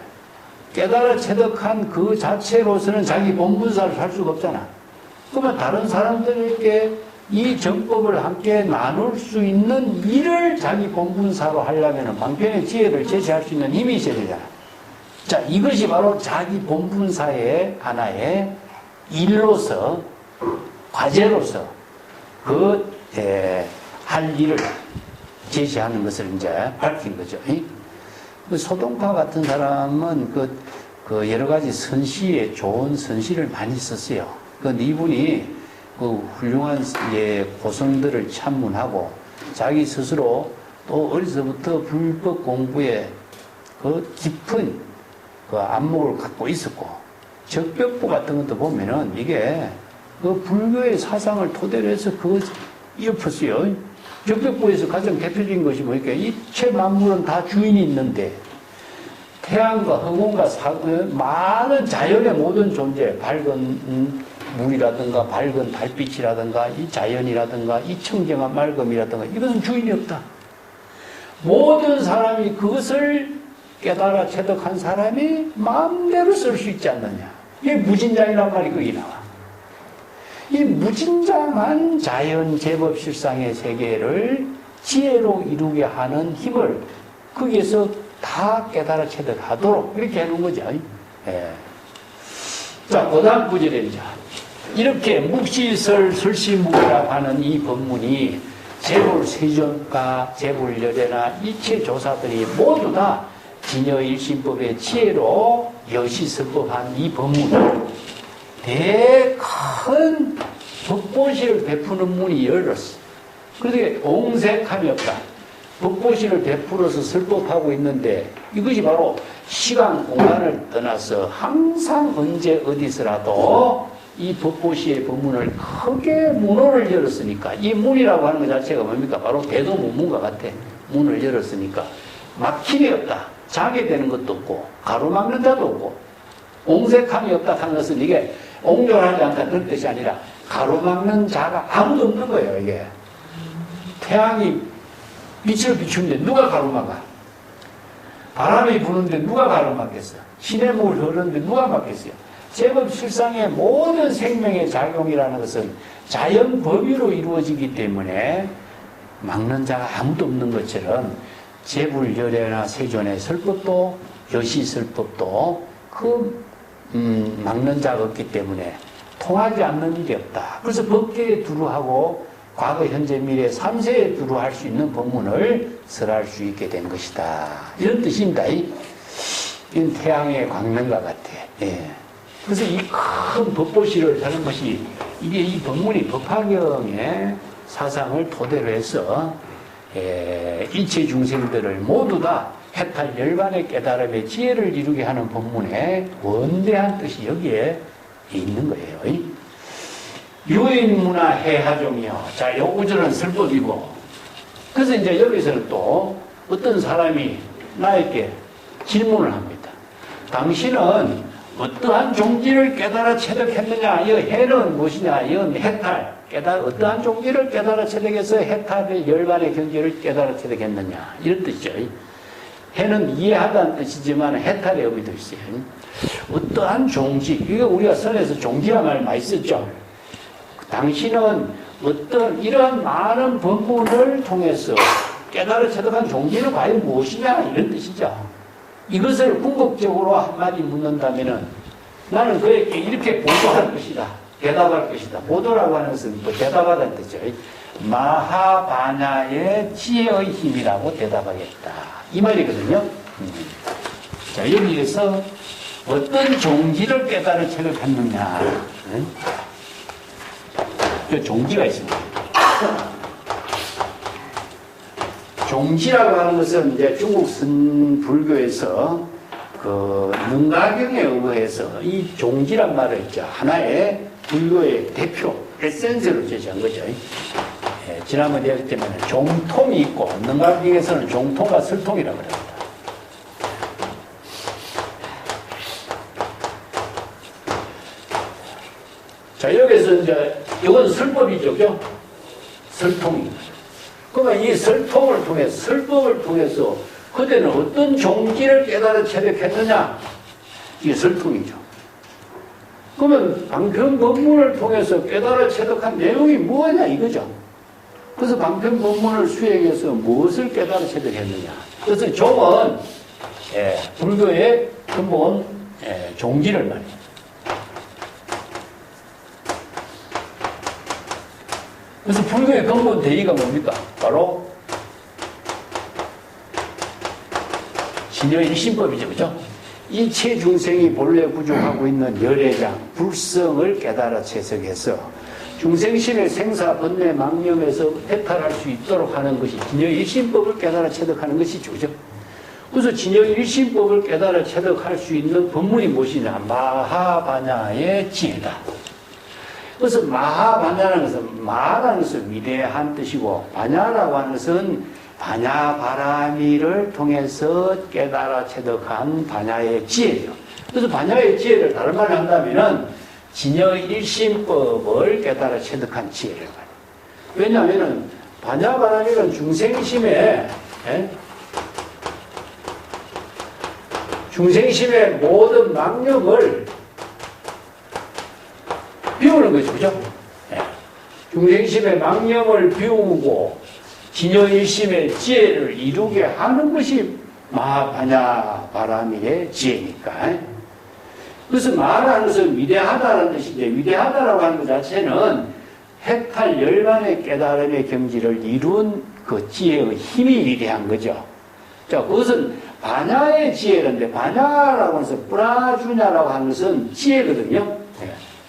[SPEAKER 1] 깨달아 체득한 그 자체로서는 자기 본분사를 할 수가 없잖아. 그러면 다른 사람들에게 이 정법을 함께 나눌 수 있는 일을 자기 본분사로 하려면 방편의 지혜를 제시할 수 있는 힘이 있어야 되잖아. 자, 이것이 바로 자기 본분사의 하나의 일로서 과제로서 할 일을 제시하는 것을 이제 밝힌 거죠. 그 소동파 같은 사람은 그 여러 가지 선시에 좋은 선시를 많이 썼어요. 이분이 그 훌륭한 고성들을 참문하고 자기 스스로 또 어려서부터 불법 공부에 그 깊은 그 안목을 갖고 있었고 적벽부 같은 것도 보면은 이게 그 불교의 사상을 토대로 해서 그걸 엎었어요. 적벽부에서 가장 대표적인 것이 뭐니까 이체 만물은 다 주인이 있는데 태양과 허공과 많은 자연의 모든 존재, 밝은 물이라든가 밝은 달빛이라든가 이 자연이라든가 이 청정한 맑음이라든가 이것은 주인이 없다. 모든 사람이 그것을 깨달아 체득한 사람이 마음대로 쓸 수 있지 않느냐. 이게 무진장이란 말이 거기 나와. 이 무진장한 자연 제법 실상의 세계를 지혜로 이루게 하는 힘을 거기에서 다 깨달아 체득하도록 이렇게 해놓은 거죠. 예. 자, 그 다음 구절에 이제 이렇게 묵시설 설시묵이라고 하는 이 법문이 재불세존과 재불열애나 이체조사들이 모두 다 진여일심법의 지혜로 여시설법한 이 법문을 대큰 법보시를 베푸는 문이 열렸어. 그런데 옹색함이 없다. 법보시를 베풀어서 설법하고 있는데 이것이 바로 시간, 공간을 떠나서 항상 언제 어디서라도 이 법보시의 법문을 크게 문호를 열었으니까 이 문이라고 하는 것 자체가 뭡니까? 바로 대도문문과 같아. 문을 열었으니까 막힘이 없다. 자게 되는 것도 없고 가로막는 자도 없고 옹색함이 없다 하는 것은 이게 옹졸하지 않다 그런 뜻이 아니라 가로막는 자가 아무도 없는 거예요. 이게 태양이 빛을 비추는데 누가 가로막아? 바람이 부는데 누가 가로막겠어? 시냇물이 흐르는데 누가 막겠어요? 제법 실상의 모든 생명의 작용이라는 것은 자연 법의로 이루어지기 때문에 막는 자가 아무도 없는 것처럼 재불열애나 세존의 설법도 여시설법도 막는 자가 없기 때문에 통하지 않는 일이 없다. 그래서 법계에 두루하고 과거, 현재, 미래 3세에 두루할 수 있는 법문을 설할 수 있게 된 것이다. 이런 뜻입니다. 이건 태양의 광명과 같아. 예. 그래서 이 큰 법보시를 하는 것이 이게 이 법문이 법화경의 사상을 토대로 해서 일체 중생들을 모두 다 해탈 열반의 깨달음의 지혜를 이루게 하는 법문의 원대한 뜻이 여기에 있는 거예요. 유인문화 해하종이요. 자, 요 구절은 설법이고, 그래서 이제 여기서는 또 어떤 사람이 나에게 질문을 합니다. 당신은 어떠한 종지를 깨달아 체득했느냐? 이 해는 무엇이냐? 이건 해탈. 어떠한 종지를 깨달아 체득해서 해탈의 열반의 경지를 깨달아 체득했느냐? 이런 뜻이죠. 해는 이해하다는 뜻이지만 해탈의 의미도 있어요. 어떠한 종지, 이거 우리가 선에서 종지란 말 많이 썼죠. 당신은 어떤 이러한 많은 법문을 통해서 깨달아 체득한 종지는 과연 무엇이냐? 이런 뜻이죠. 이것을 궁극적으로 한마디 묻는다면은 나는 그에게 이렇게 보도할 것이다. 대답할 것이다. 보도라고 하는 것은 또 대답하다는 뜻이죠. 마하바냐의 지혜의 힘이라고 대답하겠다. 이 말이거든요. 자, 여기에서 어떤 종지를 깨달을 책을 갖느냐. 그 종지가 있습니다. 종지라고 하는 것은 이제 중국 선불교에서 그 능가경에 의해서 이 종지란 말을 있죠. 하나의 불교의 대표, 에센스로 제시한 거죠. 예, 지난번에 얘기할 때는 종통이 있고, 능가경에서는 종통과 설통이라고 합니다. 자, 여기서 이제, 이건 설법이죠, 그죠? 설통입니다. 그러면 이 설통을 통해서, 설법을 통해서 그대는 어떤 종지를 깨달아 체득했느냐? 이게 설통이죠. 그러면 방편법문을 통해서 깨달아 체득한 내용이 뭐냐 이거죠. 그래서 방편법문을 수행해서 무엇을 깨달아 체득했느냐. 그래서 종은 불교의 근본 종지를 말해요. 그래서 불교의 근본 대의가 뭡니까? 바로 진여일심법이죠. 그죠? 일체 중생이 본래 부족하고 있는 열애장, 불성을 깨달아 채석해서 중생심의 생사, 번뇌, 망념에서 해탈할 수 있도록 하는 것이 진여일심법을 깨달아 체득하는 것이죠. 그죠? 그래서 진여일심법을 깨달아 체득할 수 있는 법문이 무엇이냐? 마하바냐의 지혜다. 그래서 마하바냐라는 것은 마라는 것은 위대한 뜻이고 바냐라고 하는 것은 바냐바라미를 통해서 깨달아 체득한 바냐의 지혜죠. 그래서 바냐의 지혜를 다른 말로 한다면은 진여일심법을 깨달아 체득한 지혜를 말해요. 왜냐하면은 바냐바라미는 중생심의 모든 망념을 비우는 거죠. 그죠? 중생심의 망념을 비우고 진여일심의 지혜를 이루게 하는 것이 마하바냐바라미의 지혜니까. 그래서 마라는 것은 위대하다는 뜻인데, 위대하다라고 하는 것 자체는 해탈 열반의 깨달음의 경지를 이룬 그 지혜의 힘이 위대한 거죠. 자, 그것은 바냐의 지혜인데, 바냐라고 해서 뿌라주냐라고 하는 것은 지혜거든요.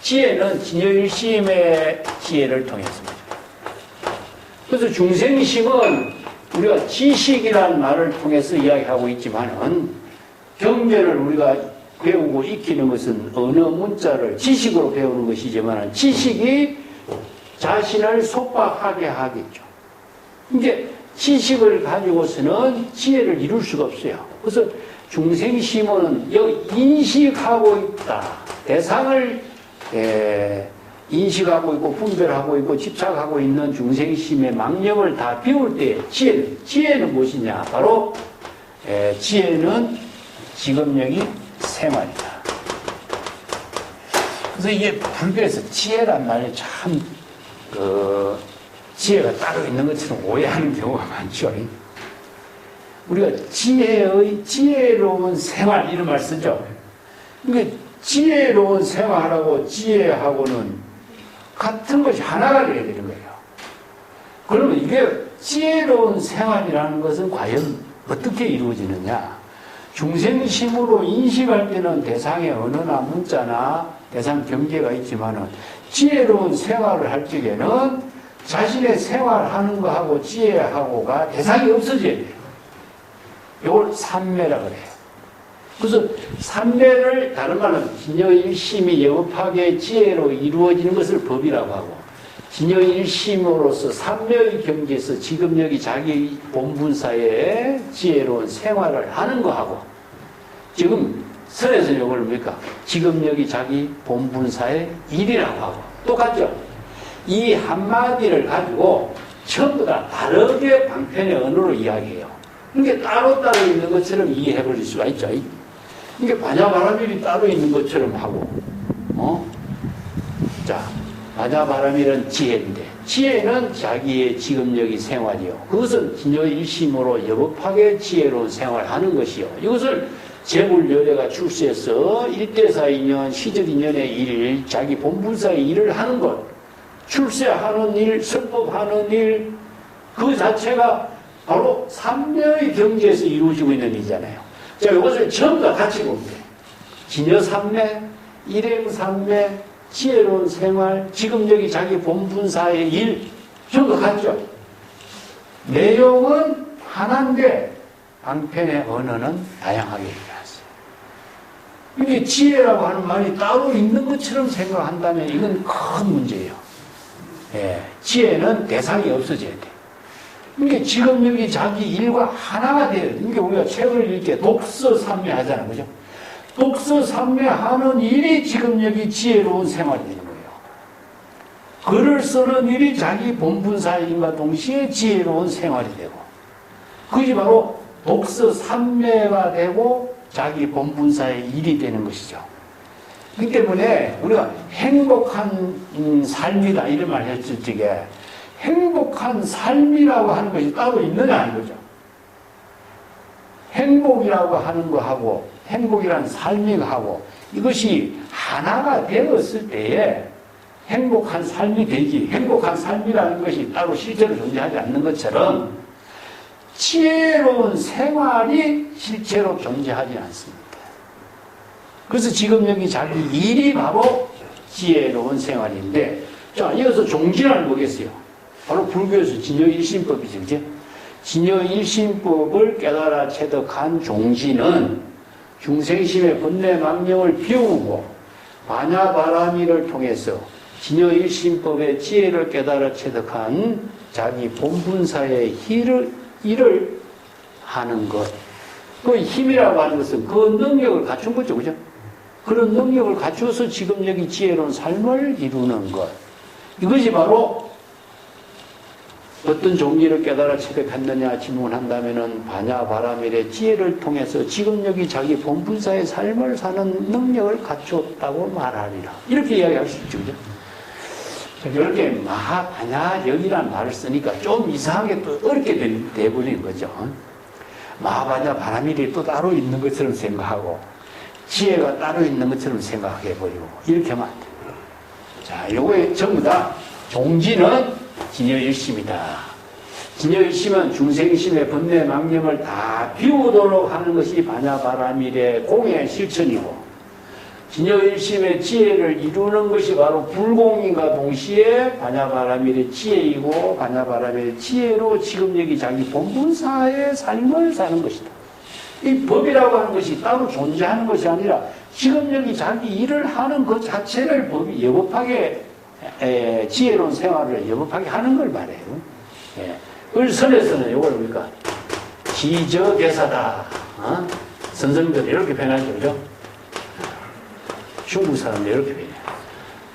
[SPEAKER 1] 지혜는 진여일심의 지혜를 통해서입니다. 그래서 중생심은 우리가 지식이라는 말을 통해서 이야기하고 있지만은 경전을 우리가 배우고 익히는 것은 어느 문자를 지식으로 배우는 것이지만 지식이 자신을 속박하게 하겠죠. 이제 지식을 가지고서는 지혜를 이룰 수가 없어요. 그래서 중생심은 인식하고 있다. 대상을 인식하고 있고 분별하고 있고 집착하고 있는 중생심의 망념을 다 비울 때 지혜는 무엇이냐? 바로 지혜는 지금력이 생활이다. 그래서 이게 불교에서 지혜란 말이 참 지혜가 따로 있는 것처럼 오해하는 경우가 많죠. 우리가 지혜로운 생활 이런 말 쓰죠. 그러니까 지혜로운 생활하고 지혜하고는 같은 것이 하나가 되어야 되는 거예요. 그러면 이게 지혜로운 생활이라는 것은 과연 어떻게 이루어지느냐? 중생심으로 인식할 때는 대상의 언어나 문자나 대상 경계가 있지만은 지혜로운 생활을 할 적에는 자신의 생활하는 거하고 지혜하고가 대상이 없어져야 돼요. 이걸 삼매라 그래요. 그래서 삼매를 다른 말로 진여일심이 영업하게 지혜로 이루어지는 것을 법이라고 하고 진여일심으로서 삼매의 경지에서 지금력이 자기 본분사에 지혜로운 생활을 하는 거하고 지금 선에서 이걸 뭡니까? 지금력이 자기 본분사의 일이라고 하고 똑같죠? 이 한마디를 가지고 전부 다 다르게 방편의 언어로 이야기해요. 그러니까 따로따로 있는 것처럼 이해해 버릴 수가 있죠. 이게 바냐바라밀이 따로 있는 것처럼 하고, 자, 바냐바라밀은 지혜인데, 지혜는 자기의 지금력이 생활이요. 그것은 진여일심으로 여법하게 지혜로운 생활하는 것이요. 이것을 재물열애가 출세해서 일대사 인연, 시절 인연의 일, 자기 본분사의 일을 하는 것. 출세하는 일, 설법하는 일, 그 자체가 바로 삼매의 경지에서 이루어지고 있는 일이잖아요. 자, 이것을 전부 다 같이 보면 돼요. 진여삼매, 일행삼매, 지혜로운 생활, 지금 여기 자기 본분사의 일, 전부 다 같죠. 내용은 하나인데 방편의 언어는 다양하게 얘기했어요. 이게 지혜라고 하는 말이 따로 있는 것처럼 생각한다면 이건 큰 문제예요. 예, 지혜는 대상이 없어져야 돼. 이게 지금 여기 자기 일과 하나가 돼요. 이게 우리가 책을 읽게 독서삼매 하잖아요. 그죠? 독서삼매 하는 일이 지금 여기 지혜로운 생활이 되는 거예요. 글을 쓰는 일이 자기 본분사임과 동시에 지혜로운 생활이 되고, 그것이 바로 독서삼매가 되고 자기 본분사의 일이 되는 것이죠. 그렇기 때문에 우리가 행복한 삶이다 이런 말 했을 적에 행복한 삶이라고 하는 것이 따로 있느냐 이거죠. 행복이라고 하는 거하고 행복이라는 삶이하고 이것이 하나가 되었을 때에 행복한 삶이 되지, 행복한 삶이라는 것이 따로 실제로 존재하지 않는 것처럼 지혜로운 생활이 실제로 존재하지 않습니다. 그래서 지금 여기 자기 일이 바로 지혜로운 생활인데, 자, 이어서 종지를 보겠어요. 바로 불교에서 진여일심법이죠. 그죠? 진여일심법을 깨달아 체득한 종지는 중생심의 번뇌 망령을 비우고 반야바라미를 통해서 진여일심법의 지혜를 깨달아 체득한 자기 본분사의 일을 하는 것. 그 힘이라고 하는 것은 그 능력을 갖춘 거죠. 그죠? 그런 능력을 갖추어서 지금 여기 지혜로운 삶을 이루는 것. 이것이 바로 어떤 종지를 깨달아 체득했느냐 질문한다면은 반야바라밀의 지혜를 통해서 지금 여기 자기 본분사의 삶을 사는 능력을 갖추었다고 말하리라. 이렇게 이야기할 수 있죠. 그죠? 이렇게 마하반야력이라는 말을 쓰니까 좀 이상하게 또 어렵게 돼버리는 거죠. 마하반야바라밀이 또 따로 있는 것처럼 생각하고 지혜가 따로 있는 것처럼 생각해버리고 이렇게 하면 안 돼요. 자, 요거에 전부 다 종지는 진여일심이다. 진여일심은 중생심의 번뇌 망념을 다 비우도록 하는 것이 반야바라밀의 공의 실천이고, 진여일심의 지혜를 이루는 것이 바로 불공인과 동시에 반야바라밀의 지혜이고, 반야바라밀의 지혜로 지금 여기 자기 본분사의 삶을 사는 것이다. 이 법이라고 하는 것이 따로 존재하는 것이 아니라 지금 여기 자기 일을 하는 그 자체를 법이 여법하게 지혜로운 생활을 여법하게 하는 걸 말해요. 을선에서는 이걸 우리가 지저대사다. 선생들 이렇게 표현하죠. 그죠? 중국 사람들 이렇게 표현해요.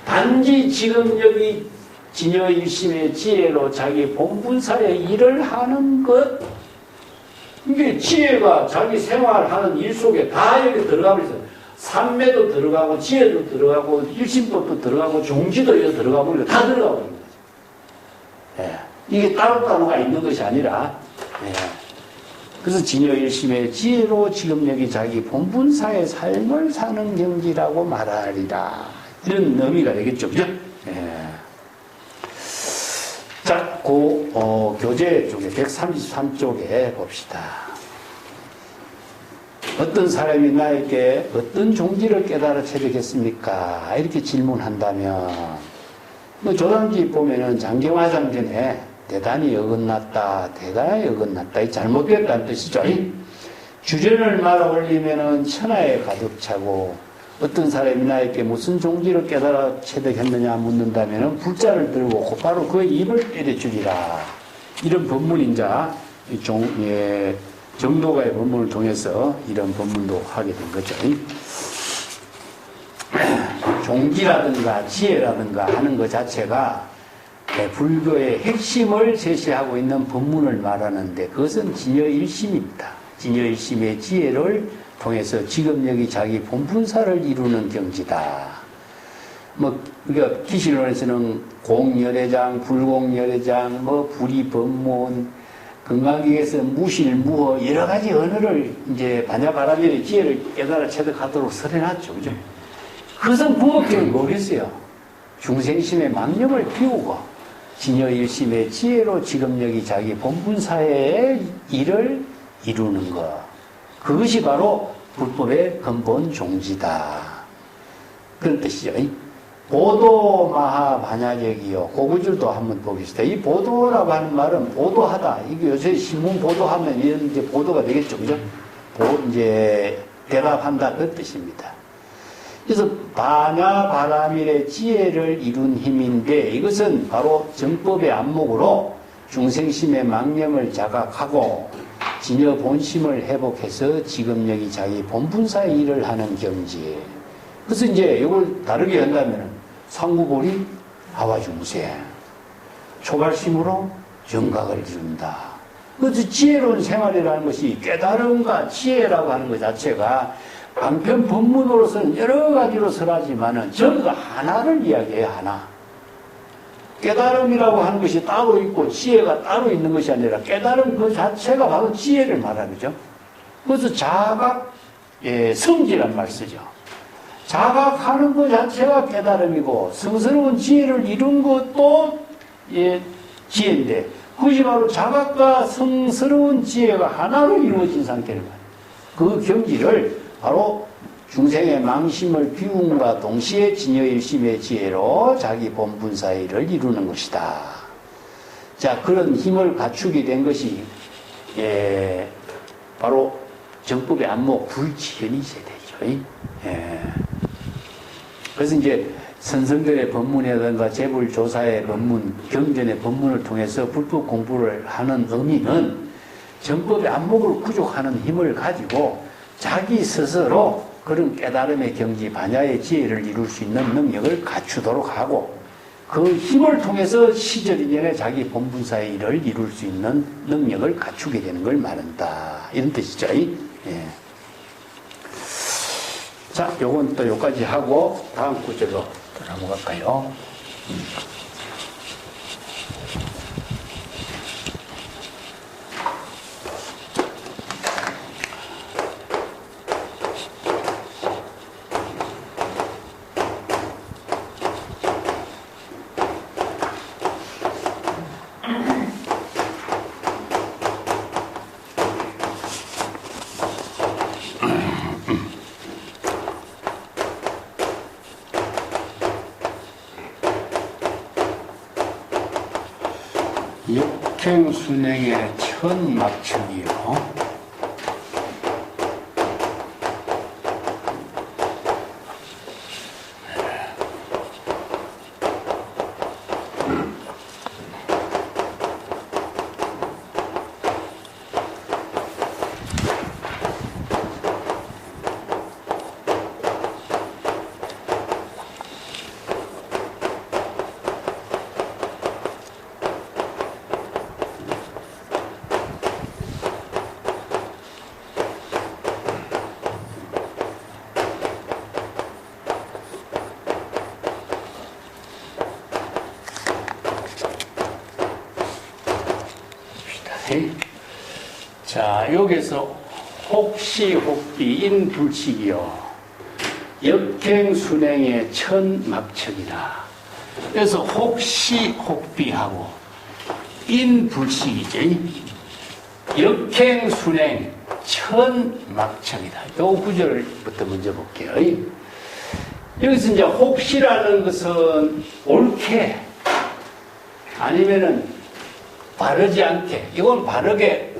[SPEAKER 1] 단지 지금 여기 진여일심의 지혜로 자기 본분사의 일을 하는 것, 이게 지혜가 자기 생활하는 일 속에 다 여기 들어가면서 삼매도 들어가고 지혜도 들어가고 일심법도 들어가고 종지도 여기 들어가고 다 들어가고 있는 거죠. 이게 따로따로가 있는 것이 아니라, 그래서 진여일심의 지혜로 지금 여기 자기 본분사의 삶을 사는 경지라고 말하리라. 이런 의미가 되겠죠. 그죠? 자, 교재 쪽에 133쪽에 봅시다. 어떤 사람이 나에게 어떤 종지를 깨달아 체득했습니까? 이렇게 질문한다면, 조당지 보면은 장경화장전에 대단히 어긋났다, 대단히 어긋났다, 이 잘못됐다는 뜻이죠. 주련을 말아 올리면은 천하에 가득 차고, 어떤 사람이 나에게 무슨 종지를 깨달아 체득했느냐 묻는다면은 불자를 들고 곧바로 그 입을 때려주리라. 이런 법문인자, 정도가의 법문을 통해서 이런 법문도 하게 된 거죠. 종지라든가 지혜라든가 하는 것 자체가 불교의 핵심을 제시하고 있는 법문을 말하는데, 그것은 진여일심입니다. 진여일심의 지혜를 통해서 지금 여기 자기 본분사를 이루는 경지다. 우리가 기신론에서는 공열애장, 불공열애장, 불이법문, 건강기에서 무실무허 여러 가지 언어를 이제 반야바라밀의 지혜를 깨달아 체득하도록 설해놨죠. 그죠? 그것은 부업경을 모르겠어요. 중생심의 망념을 비우고 진여일심의 지혜로 지금여기 자기 본분사의 일을 이루는 것. 그것이 바로 불법의 근본 종지다. 그런 뜻이죠. 보도 마하 반야적이요. 고구줄도 한번 보겠습니다. 이 보도라고 하는 말은 보도하다. 이게 요새 신문 보도하면 이런 이제 보도가 되겠죠. 그죠? 이제 대답한다. 그 뜻입니다. 그래서 반야 바라밀의 지혜를 이룬 힘인데 이것은 바로 정법의 안목으로 중생심의 망념을 자각하고 진여 본심을 회복해서 지금 여기 자기 본분사의 일을 하는 경지. 그래서 이제 이걸 다르게 한다면 상구보리 하와중생 초발심으로 정각을 이룬다. 그래서 지혜로운 생활이라는 것이 깨달음과 지혜라고 하는 것 자체가 방편 법문으로서는 여러 가지로 설하지만은 전부 하나를 이야기해요. 하나. 깨달음이라고 하는 것이 따로 있고 지혜가 따로 있는 것이 아니라 깨달음 그 자체가 바로 지혜를 말하는 거죠. 그래서 자각, 성지란 말 쓰죠. 자각하는 것 자체가 깨달음이고 성스러운 지혜를 이룬 것도 지혜인데 그것이 바로 자각과 성스러운 지혜가 하나로 이루어진 상태를 말해요. 그 경지를 바로 중생의 망심을 비움과 동시에 진여일심의 지혜로 자기 본분사의 일을 이루는 것이다. 자, 그런 힘을 갖추게 된 것이 바로 정법의 안목 불치현이 세대죠. 그래서 이제 선성들의 법문이라든가 재불조사의 법문, 경전의 법문을 통해서 불법 공부를 하는 의미는 정법의 안목을 구족하는 힘을 가지고 자기 스스로 그런 깨달음의 경지, 반야의 지혜를 이룰 수 있는 능력을 갖추도록 하고 그 힘을 통해서 시절 이전에 자기 본분사의 일을 이룰 수 있는 능력을 갖추게 되는 걸 말한다. 이런 뜻이죠. 자, 요건 또 여기까지 하고 다음 구절로 넘어갈까요? 역행순행의 천막측이요. 자, 여기서 혹시 혹비 인불식이요. 역행순행의 천막척이다. 그래서 혹시 혹비하고 인불식이죠. 역행순행 천막척이다. 요 구절부터 먼저 볼게요. 여기서 이제 혹시라는 것은 옳게 아니면은 바르지 않게, 이건 바르게,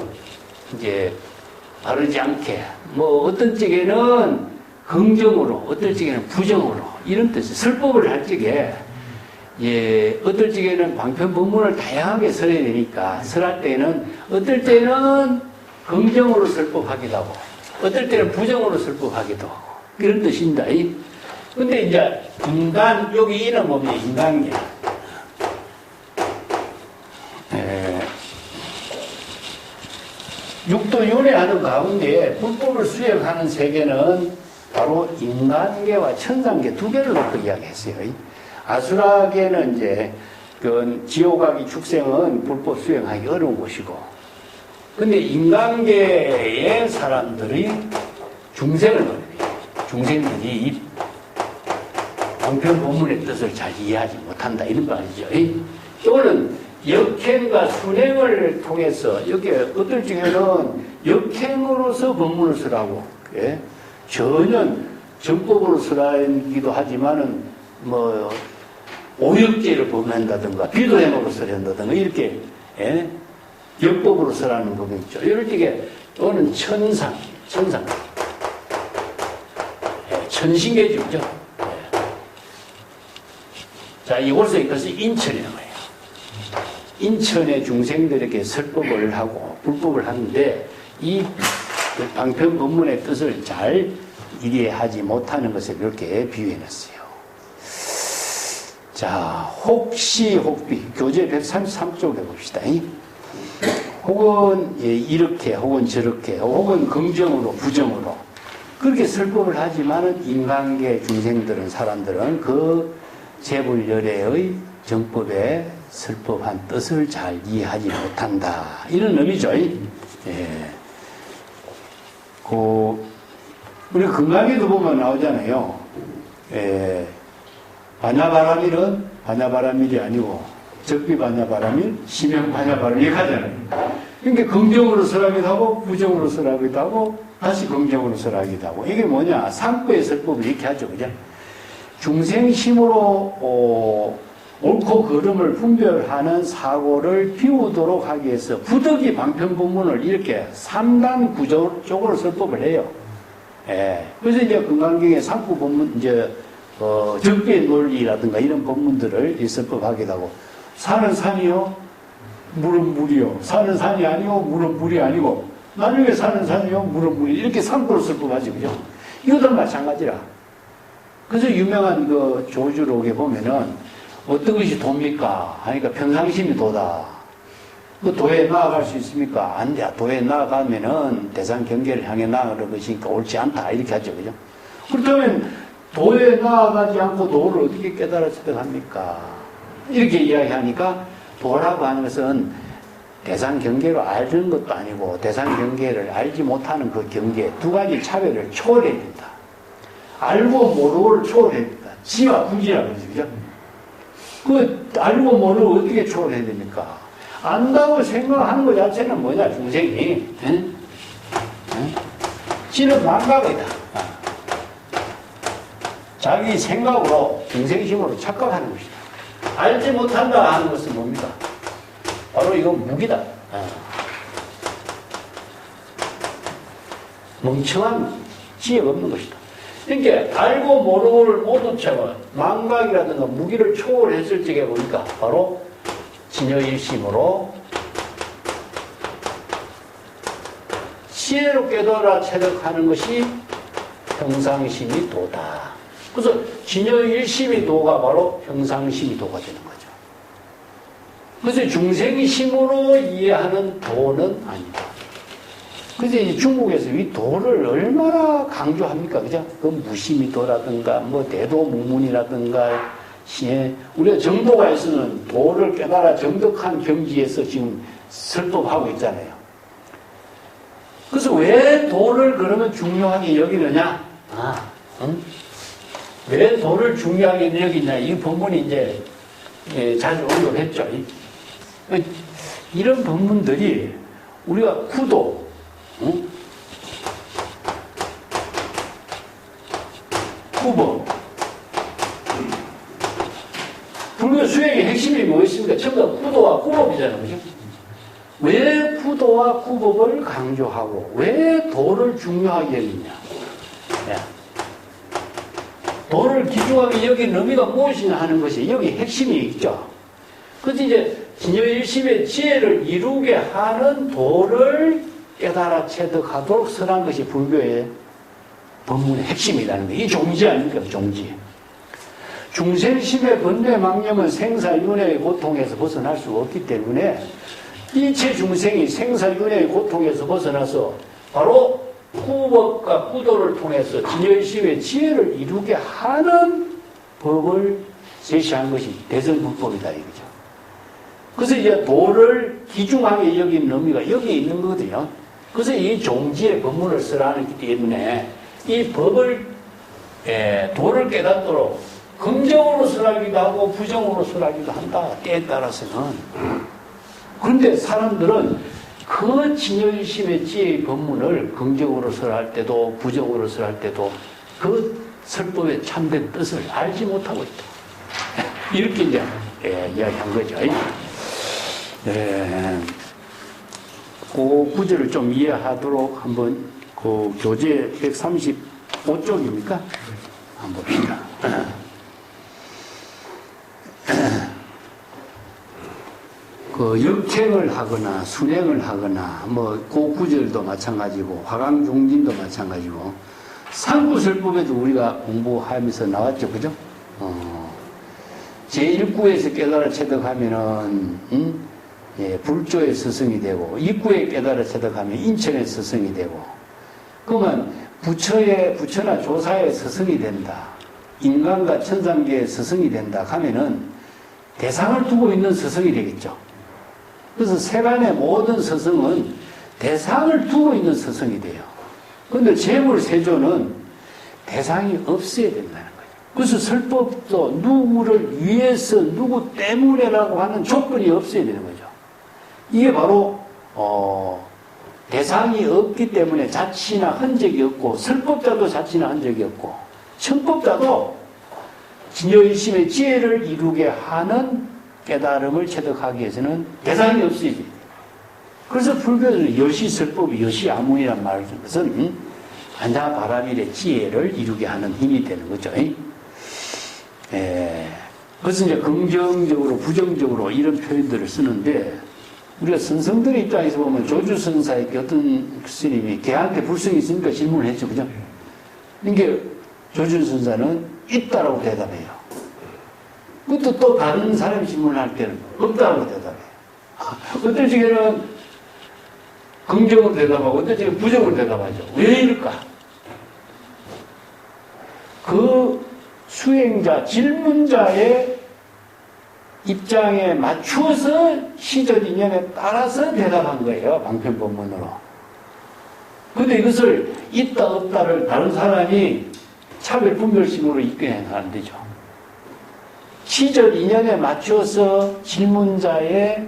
[SPEAKER 1] 바르지 않게, 어떤 쪽에는 긍정으로, 어떤 쪽에는 부정으로, 이런 뜻이 설법을 할 적에, 어떨 적에는 방편 법문을 다양하게 설해야 되니까, 설할 때는, 어떨 때는 긍정으로 설법하기도 하고, 어떨 때는 부정으로 설법하기도 하고, 이런 뜻입니다. 근데 이제, 여기 이는 뭡니까? 인간계야. 육도 윤회하는 가운데 불법을 수행하는 세계는 바로 인간계와 천상계 두 개를 놓고 이야기했어요. 아수라계는 이제 지옥하기 축생은 불법 수행하기 어려운 곳이고, 근데 인간계의 사람들이 중생을 말해요. 중생들이 방편 본문의 뜻을 잘 이해하지 못한다 이런 말이죠. 이거는 역행과 순행을 통해서 여기 어떨 중에는 역행으로서 본문을 쓰라고 전혀 정법으로 쓰라기도 하지만은 뭐 오역죄를 범한다든가 비도행으로 쓰란다든가 이렇게 역법으로 쓰라는 법이 있죠. 이럴 때 또는 천상 천신계주죠. 자, 이곳에 이것이 인천이라고 해요. 인천의 중생들에게 설법을 하고 불법을 하는데 이 방편 본문의 뜻을 잘 이해하지 못하는 것을 이렇게 비유해놨어요. 자, 혹시 혹비 교재 133쪽에 봅시다. 혹은 이렇게 혹은 저렇게 혹은 긍정으로 부정으로 그렇게 설법을 하지만은 인간계 중생들은 사람들은 그 재불열애의 정법에 설법한 뜻을 잘 이해하지 못한다 이런 의미죠. 우리 건강에도 보면 나오잖아요. 반야바라밀은 반야바라밀이 아니고 적비반야바라밀, 심형반야바라밀 이렇게 하잖아요. 그러니까 긍정으로 설하기도 하고 부정으로 설하기도 하고 다시 긍정으로 설하기도 하고 이게 뭐냐 상부의 설법을 이렇게 하죠. 그죠? 중생심으로 옳고 그름을 분별하는 사고를 비우도록 하기 위해서 부득이 방편본문을 이렇게 3단 구조적으로 설법을 해요. 그래서 이제 건강경의 상부 본문, 적비의 논리라든가 이런 본문들을 설법하기도 하고, 산은 산이요, 물은 물이요. 산은 산이 아니고, 물은 물이 아니고, 나중에 산은 산이요, 물은 물이. 이렇게 상부로 설법하지, 그죠? 이것도 마찬가지라. 그래서 유명한 그 조주록에 보면은, 어떤 것이 도입니까? 하니까 평상심이 도다. 그 도에 나아갈 수 있습니까? 안 돼. 도에 나아가면은 대상 경계를 향해 나아가는 것이니까 옳지 않다. 이렇게 하죠. 그죠? 그렇다면 도에 나아가지 않고 도를 어떻게 깨달아 습득합니까? 이렇게 이야기하니까 도라고 하는 것은 대상 경계로 알는 것도 아니고 대상 경계를 알지 못하는 그 경계 두 가지 차별을 초월해야 된다. 알고 모르고를 초월해야 된다. 지와 부지라고 그러죠. 그죠? 그 알고 모르고 어떻게 초월해야 됩니까? 안다고 생각하는 것 자체는 뭐냐, 중생이. 지는 망각이다. 자기 생각으로, 중생심으로 착각하는 것이다. 알지 못한다 하는 것은 뭡니까? 바로 이건 무기다. 멍청한 지혜가 없는 것이다. 그러니까 알고 모르고를 모두 채워 망각이라든가 무기를 초월했을 적에 보니까 바로 진여일심으로 지혜로 깨달아 체득하는 것이 평상심이 도다. 그래서 진여일심이 도가 바로 평상심이 도가 되는 거죠. 그래서 중생심으로 이해하는 도는 아니다. 그래서 이제 중국에서 이 도를 얼마나 강조합니까? 그죠? 그 무심이도라든가, 뭐 대도무문이라든가, 우리가 정도가에서는 도를 깨달아 정덕한 경지에서 지금 설법하고 있잖아요. 그래서 왜 도를 그러면 중요하게 여기느냐? 왜 도를 중요하게 여기냐? 이 본문이 이제 자주 언급했죠. 이런 본문들이 우리가 구도, 구법, 불교 수행의 핵심이 무엇입니까? 전부 다 구도와 구법이잖아요. 그죠? 왜 구도와 구법을 강조하고 왜 도를 중요하게 여기냐? 도를 귀중하게 여긴 의미가 무엇이냐 하는 것이 여기 핵심이 있죠. 그래서 이제 진여일심의 지혜를 이루게 하는 도를 깨달아 체득하도록 설한 것이 불교의 법문의 핵심이라는 거예요. 이 종지 아닙니까? 종지. 중생심의 번뇌망념은 생사윤회의 고통에서 벗어날 수가 없기 때문에 이체 중생이 생사윤회의 고통에서 벗어나서 바로 구법과 구도를 통해서 진여일심의 지혜를 이루게 하는 법을 제시한 것이 대선불법이다 이거죠. 그래서 이제 도를 귀중하게 여기는 의미가 여기에 있는 거거든요. 그래서 이 종지의 법문을 쓰라는 때문에 이 법을 도를 깨닫도록 긍정으로 설하기도 하고 부정으로 설하기도 한다. 때에 따라서는. 그런데 사람들은 그 진여일심의 지혜의 법문을 긍정으로 설할 때도 부정으로 설할 때도 그 설법의 참된 뜻을 알지 못하고 있다. 이렇게 이제 이야기한 거죠. 그 구절을 좀 이해하도록 한번 그 교재 135쪽입니까? 한번 봅시다. 그 역행을 하거나 순행을 하거나 뭐 그 구절도 마찬가지고 화강종진도 마찬가지고 상구설법에도 우리가 공부하면서 나왔죠, 그죠? 제1구에서 깨달아 체득하면은 불조의 스승이 되고 2구에 깨달아 체득하면 인천의 스승이 되고 그러면 부처나 조사의 스승이 된다. 인간과 천상계의 스승이 된다 하면은 대상을 두고 있는 스승이 되겠죠. 그래서 세간의 모든 스승은 대상을 두고 있는 스승이 돼요. 그런데 재물세조는 대상이 없어야 된다는 거죠. 그래서 설법도 누구를 위해서 누구 때문에라고 하는 조건이 없어야 되는 거죠. 이게 바로 대상이 없기 때문에 자치나 흔적이 없고 설법자도 자치나 흔적이 없고 천법자도 진여일심의 지혜를 이루게 하는 깨달음을 체득하기 위해서는 대상이 없어야지. 그래서 불교는 여시설법이 여시아문이란 말을 쓴 것은 안자바라밀의 지혜를 이루게 하는 힘이 되는 거죠. 그래서 이제 긍정적으로 부정적으로 이런 표현들을 쓰는데 우리가 선성들의 입장에서 보면 조주선사에게 어떤 스님이 걔한테 불성이 있으니까 질문을 했죠. 그죠? 그러니까 조주선사는 있다라고 대답해요. 그것도 또 다른 사람이 질문할 때는 없다라고 대답해요. 어떨 적에는 긍정으로 대답하고 어떨 적에는 부정으로 대답하죠. 왜 이럴까? 그 수행자, 질문자의 입장에 맞추어서 시절 인연에 따라서 대답한 거예요. 방편법문으로. 그런데 이것을 있다 없다를 다른 사람이 차별 분별심으로 이끌어내면 안 되죠. 시절 인연에 맞추어서 질문자의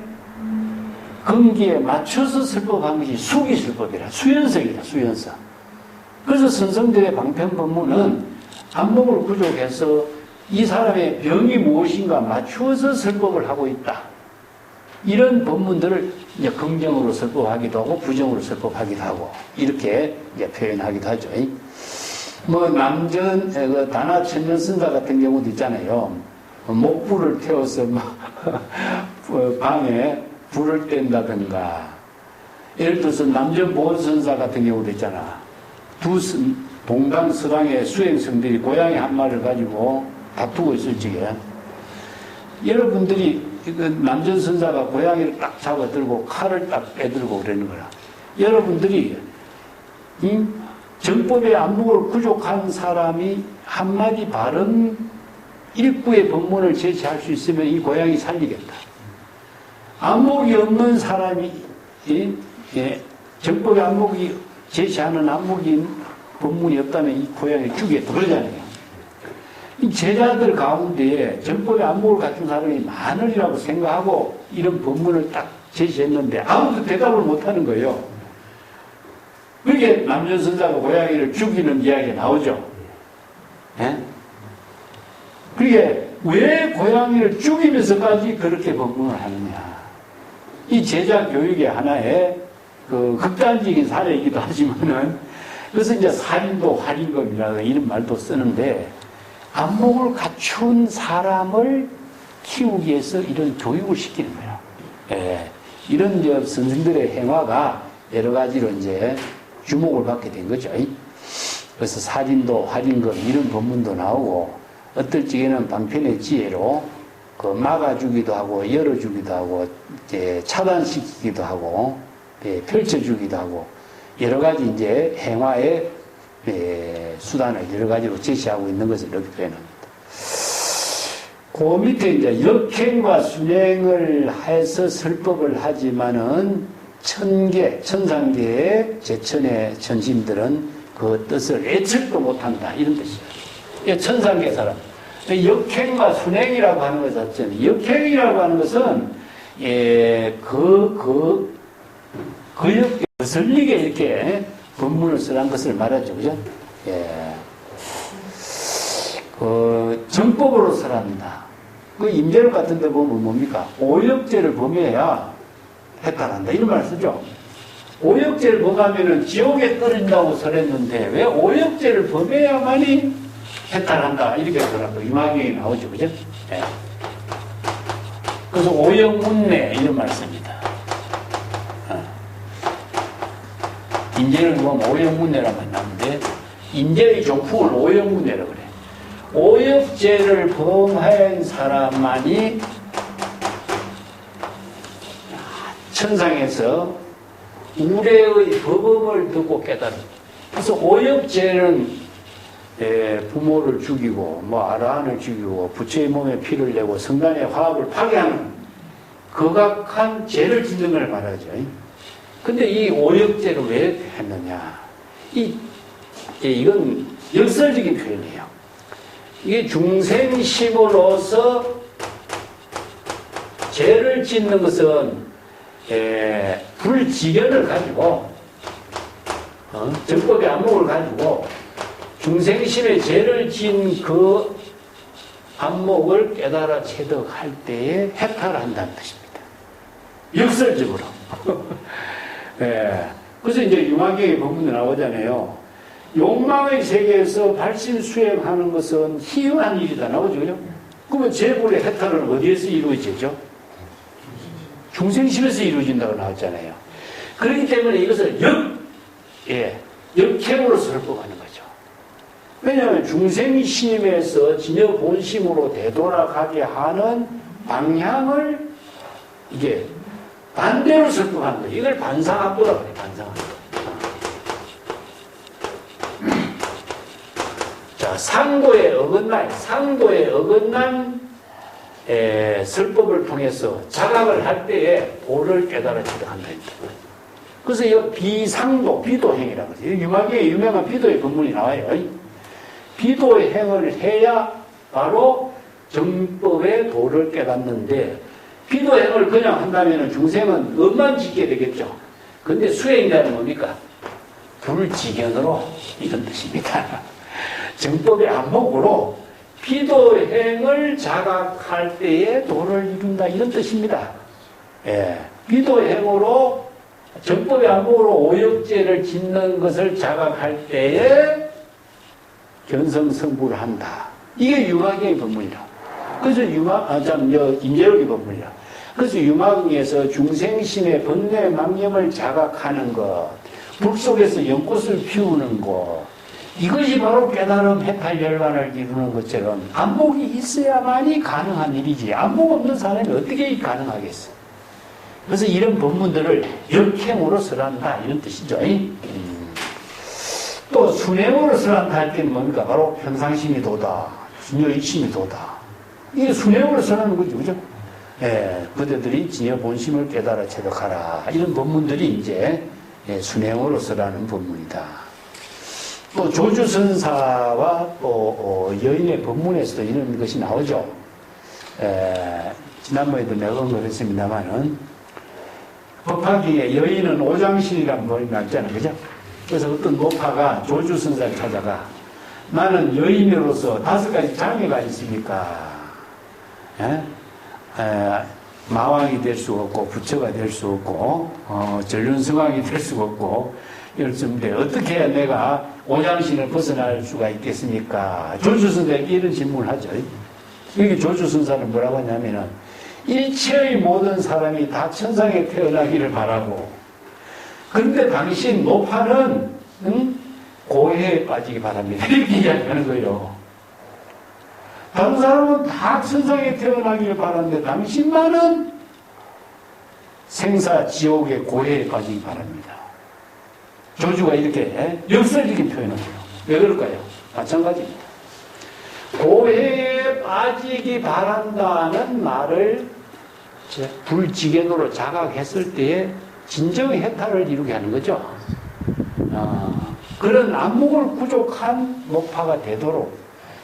[SPEAKER 1] 근기에 맞춰서 설법한 것이 수기설법이라 수연석이다. 수연석. 그래서 선성들의 방편법문은 안목을 구족해서 이 사람의 병이 무엇인가 맞추어서 설법을 하고 있다. 이런 법문들을 이제 긍정으로 설법하기도 하고 부정으로 설법하기도 하고 이렇게 이제 표현하기도 하죠. 뭐 남전 그 다나천년선사 같은 경우도 있잖아요. 목불을 태워서 방에 불을 뗀다든가 예를 들어서 남전 보원선사 같은 경우도 있잖아. 두 동당서당의 수행성들이 고양이 한 마리를 가지고 다투고 있을 적에 여러분들이 남전선사가 고양이를 딱 잡아들고 칼을 딱 빼들고 그러는 거라. 여러분들이 정법의 안목을 부족한 사람이 한마디 바른 일구의 법문을 제시할 수 있으면 이 고양이 살리겠다. 안목이 없는 사람이 정법의 안목이 제시하는 안목이 법문이 없다면 이 고양이 죽이겠다. 그러잖아요. 이 제자들 가운데 정법의 안목을 갖춘 사람이 많으리라고 생각하고 이런 법문을 딱 제시했는데 아무도 대답을 못하는 거예요. 그렇게 남전선사가 고양이를 죽이는 이야기가 나오죠. 예? 그게 왜 고양이를 죽이면서까지 그렇게 법문을 하느냐. 이 제자 교육의 하나의 그 극단적인 사례이기도 하지만은 그래서 이제 살인도 활인검이라는 이런 말도 쓰는데 안목을 갖춘 사람을 키우기 위해서 이런 교육을 시키는 거예요. 예, 이런 이제 선생들의 행화가 여러 가지로 이제 주목을 받게 된 거죠. 그래서 살인도 활인검 이런 법문도 나오고 어떨 적에는 방편의 지혜로 그 막아주기도 하고 열어주기도 하고 이제 차단시키기도 하고 펼쳐주기도 하고 여러 가지 이제 행화의 수단을 여러 가지로 제시하고 있는 것을 이렇게 표현합니다. 그 밑에 이제 역행과 순행을 해서 설법을 하지만은 천상계의 제천의 천심들은 그 뜻을 애측도 못한다. 이런 뜻이에요. 천상계 사람. 역행과 순행이라고 하는 것 자체는, 역행이라고 하는 것은, 역에 거슬리게 이렇게 법문을 쓰란 것을 말하죠. 그죠? 예. 정법으로 설한다. 임재록 같은 데 보면 뭡니까? 오역죄를 범해야 해탈한다. 이런 말을 쓰죠. 오역죄를 범하면은 지옥에 떨어진다고 설했는데, 왜 오역죄를 범해야만이 해탈한다. 이렇게 설하고, 이마경이 나오죠. 그죠? 예. 그래서 오역문내, 이런 말을 씁니다. 임재를 보면 오역문내라고 나오는데, 임재의 종풍을 오역문내라고 그래. 오역죄를 범한 사람만이 천상에서 우레의 법음을 듣고 깨달은. 그래서 오역죄는 부모를 죽이고, 아라한을 죽이고, 부처의 몸에 피를 내고, 성간의 화합을 파괴하는 극악한 죄를 짓는 걸 말하죠. 근데 이 오역죄를 왜 했느냐? 이건 역설적인 표현이에요. 이게 중생심으로서 죄를 짓는 것은 불지견을 가지고 정법의 안목을 가지고 중생심의 죄를 지은 그 안목을 깨달아 체득할 때에 해탈한다는 뜻입니다. 역설적으로. 그래서 이제 유마경의 법문에 나오잖아요. 욕망의 세계에서 발심 수행하는 것은 희한한 일이다 나오죠. 그죠? 그러면 재불의 해탈은 어디에서 이루어지죠? 중생심에서 이루어진다고 나왔잖아요. 그렇기 때문에 이것을 역행으로 설법하는 거죠. 왜냐하면 중생심에서 진여 본심으로 되돌아가게 하는 방향을 이게 반대로 설법하는 거예요. 이걸 반상학도라고 해요. 반상학도. 자, 상도에 어긋난 설법을 통해서 자각을 할 때에 도를 깨달아 체득한다. 그래서 이 비상도, 비도행이라고 해요. 유마경에 유명한 비도의 법문이 나와요. 비도의 행을 해야 바로 정법의 도를 깨닫는데, 비도행을 그냥 한다면 중생은 업만 짓게 되겠죠. 근데 수행이라는 뭡니까? 불지견으로, 이런 뜻입니다. 정법의 안목으로 비도행을 자각할 때에 도를 이룬다, 이런 뜻입니다. 비도행으로 정법의 안목으로 오역죄를 짓는 것을 자각할 때에 견성성불을 한다. 이게 유마경의 법문이라. 그래서 임재록의 법문이라. 그래서 유마경에서 중생심의 번뇌 망념을 자각하는 것, 불 속에서 연꽃을 피우는 것, 이것이 바로 깨달음 해탈 열반을 이루는 것처럼 안목이 있어야만이 가능한 일이지, 안목 없는 사람이 어떻게 가능하겠어. 그래서 이런 법문들을 역행으로 설한다, 이런 뜻이죠. 또 순행으로 설한다 할 때는 뭡니까? 바로 평상심이 도다, 진여의심이 도다. 이게 순행으로 설하는 거죠. 그죠? 그대들이 진여 본심을 깨달아 체득하라. 이런 법문들이 이제 순행으로 설하는 법문이다. 또 조주선사와 또 여인의 법문에서도 이런 것이 나오죠. 지난번에도 내가 언급했습니다만은 법화기에 여인은 오장신이라는 법이 나왔잖아요. 그죠? 그래서 어떤 노파가 조주선사를 찾아가, 나는 여인으로서 5가지 장애가 있으니까 마왕이 될 수 없고 부처가 될 수 없고 전륜성왕이 될 수 없고 이렇습니다. 어떻게 해야 내가 오장신을 벗어날 수가 있겠습니까? 조주선사에게 이런 질문을 하죠. 여기 조주선사는 뭐라고 하냐면은, 일체의 모든 사람이 다 천상에 태어나기를 바라고, 그런데 당신 노파는 고해에 빠지기 바랍니다. 이렇게 이야기하는 거예요. 다른 사람은 다 천상에 태어나기를 바라는데 당신만은 생사 지옥의 고해에 빠지기 바랍니다. 조주가 이렇게 역설적인 표현을 해요. 왜 그럴까요? 마찬가지입니다. 고해에 빠지기 바란다는 말을 불지견으로 자각했을 때에 진정의 해탈을 이루게 하는 거죠. 그런 안목을 구족한 노파가 되도록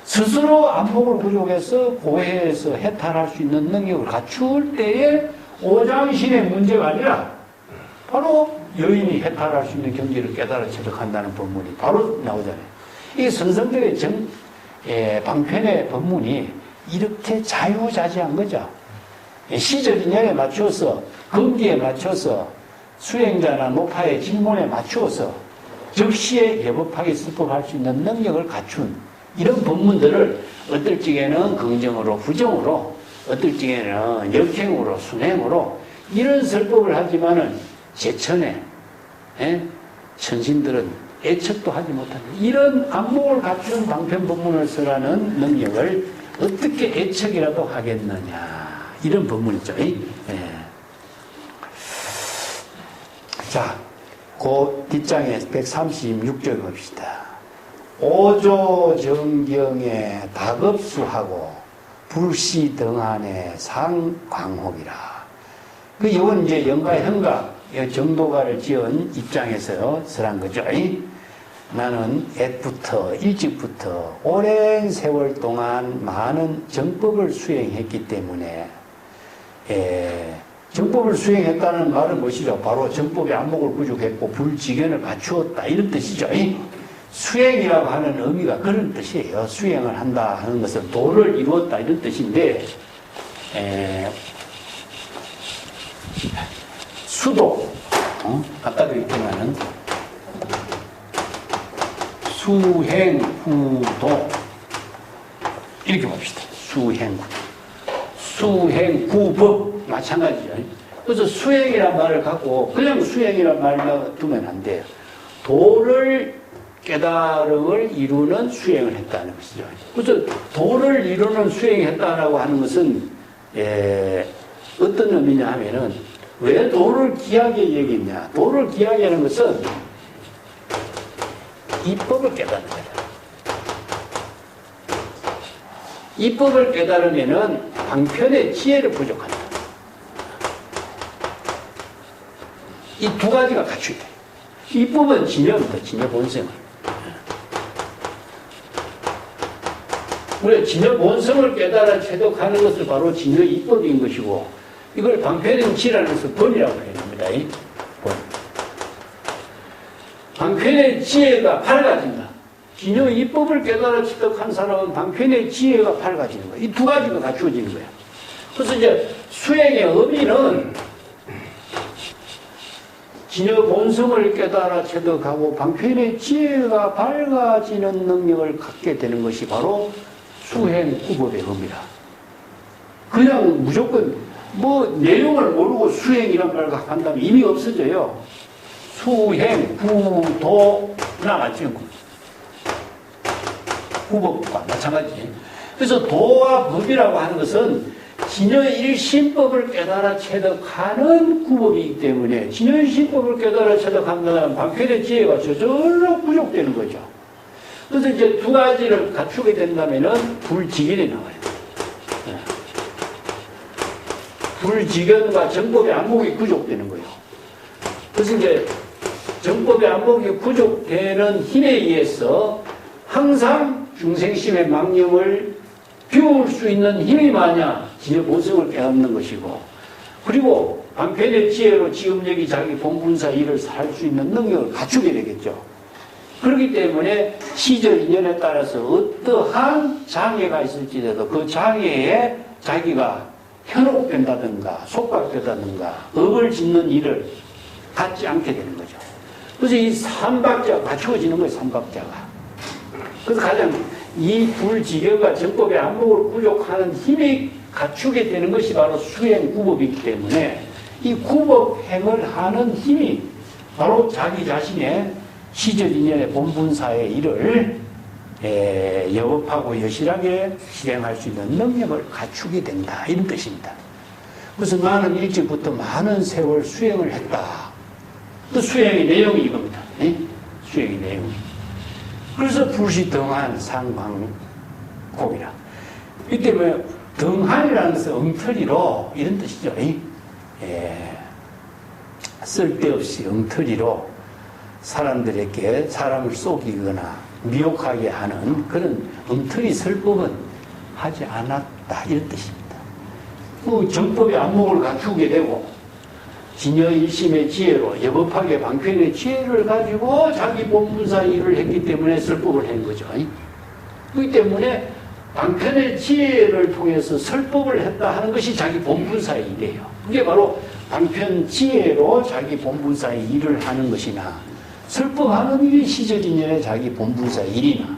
[SPEAKER 1] 스스로 안목을 부족해서 고해에서 해탈할 수 있는 능력을 갖출 때에 오장신의 문제가 아니라 바로 여인이 해탈할 수 있는 경지를 깨달아 체득한다는 법문이 바로 나오잖아요. 이 선성들의 방편의 법문이 이렇게 자유자재한 거죠. 시절 인연에 맞추어서 금기에 맞춰서 수행자나 노파의 질문에 맞추어서 즉시에 예법하게 수법할 수 있는 능력을 갖춘 이런 법문들을 어떨 적에는 긍정으로 부정으로 어떨 적에는 역행으로 순행으로 이런 설법을 하지만은 제천에 천신들은 애측도 하지 못하는 이런 안목을 갖춘 방편 법문을 쓰라는 능력을 어떻게 애측이라도 하겠느냐 이런 법문이죠. 자, 그 뒷장에 136절 봅시다. 오조 정경에 다급수하고 불시 등한에 상광혹이라. 그 이건 이제 영가 현가 정도가를 지은 입장에서 설한 거죠. 나는 옛부터 일찍부터 오랜 세월 동안 많은 정법을 수행했기 때문에 정법을 수행했다는 말은 무엇이죠? 바로 정법의 안목을 부족했고 불지견을 갖추었다 이런 뜻이죠. 수행이라고 하는 의미가 그런 뜻이에요. 수행을 한다 하는 것은 도를 이루었다 이런 뜻인데 수도 아까도 있지만은 수행구도 이렇게 봅시다. 수행구법 마찬가지죠. 그래서 수행이란 말을 갖고 그냥 수행이란 말만 두면 안 돼요. 도를 깨달음을 이루는 수행을 했다는 것이죠. 그래서 도를 이루는 수행했다라고 하는 것은 어떤 의미냐 하면은 왜 도를 귀하게 얘기했냐? 도를 귀하게 하는 것은 이법을 깨닫는 거다. 이법을 깨달으면은 방편의 지혜를 부족한다. 이 두 가지가 갖춰야 돼. 이법은 진여부터 진여 본성을. 우리가 진여 본성을 깨달아 체득하는 것을 바로 진여 이법인 것이고, 이걸 방편의 지라는 것을 본이라고 해야 됩니다. 본. 방편의 지혜가 밝아진다. 진여 이법을 깨달아 체득한 사람은 방편의 지혜가 밝아지는 거예요. 이 두 가지가 갖추어지는 거예요. 그래서 이제 수행의 의미는 진여 본성을 깨달아 체득하고 방편의 지혜가 밝아지는 능력을 갖게 되는 것이 바로 수행구법의 의미라. 그냥 무조건 뭐 내용을 모르고 수행이란 말을 한다면 의미 없어져요. 수행, 구도나 마찬가지. 구법과 마찬가지. 그래서 도와 법이라고 하는 것은 진여 일신법을 깨달아 체득하는 구법이기 때문에 진여 일신법을 깨달아 체득한다면 방편의 지혜가 저절로 부족되는 거죠. 그래서 이제 두 가지를 갖추게 된다면은 불지견이 나와요. 불지견과 정법의 안목이 부족되는 거예요. 그래서 이제 정법의 안목이 부족되는 힘에 의해서 항상 중생심의 망념을 비울 수 있는 힘이 마냐 진여 본성을 깨닫는 것이고, 그리고 방편의 지혜로 지금 여기 자기 본분사 일을 할 수 있는 능력을 갖추게 되겠죠. 그렇기 때문에 시절 인연에 따라서 어떠한 장애가 있을지라도 그 장애에 자기가 현혹된다든가 속박되다든가 업을 짓는 일을 갖지 않게 되는 거죠. 그래서 이 삼박자가 갖추어지는 거예요. 삼박자가. 그래서 가장 이 불지견과 정법의 안목을 부족하는 힘이 갖추게 되는 것이 바로 수행구법이기 때문에 이 구법행을 하는 힘이 바로 자기 자신의 시절 인연의 본분사의 일을 여법하고 여실하게 실행할 수 있는 능력을 갖추게 된다 이런 뜻입니다. 그래서 나는 일찍부터 많은 세월 수행을 했다. 또 수행의 내용이 이겁니다. 수행의 내용이. 그래서 불시 등한 상광곡이라. 이때 뭐 등한이라는 것은 엉터리로 이런 뜻이죠. 쓸데없이 엉터리로 사람들에게 사람을 속이거나 미혹하게 하는 그런 엉터리 설법은 하지 않았다 이런 뜻입니다. 그 정법의 안목을 갖추게 되고 진여일심의 지혜로 여법하게 방편의 지혜를 가지고 자기 본분사 일을 했기 때문에 설법을 한 거죠. 그렇기 때문에 방편의 지혜를 통해서 설법을 했다 하는 것이 자기 본분사의 일이에요. 그게 바로 방편 지혜로 자기 본분사의 일을 하는 것이나 설법하는 일이 시절인연의 자기 본분사의 일이나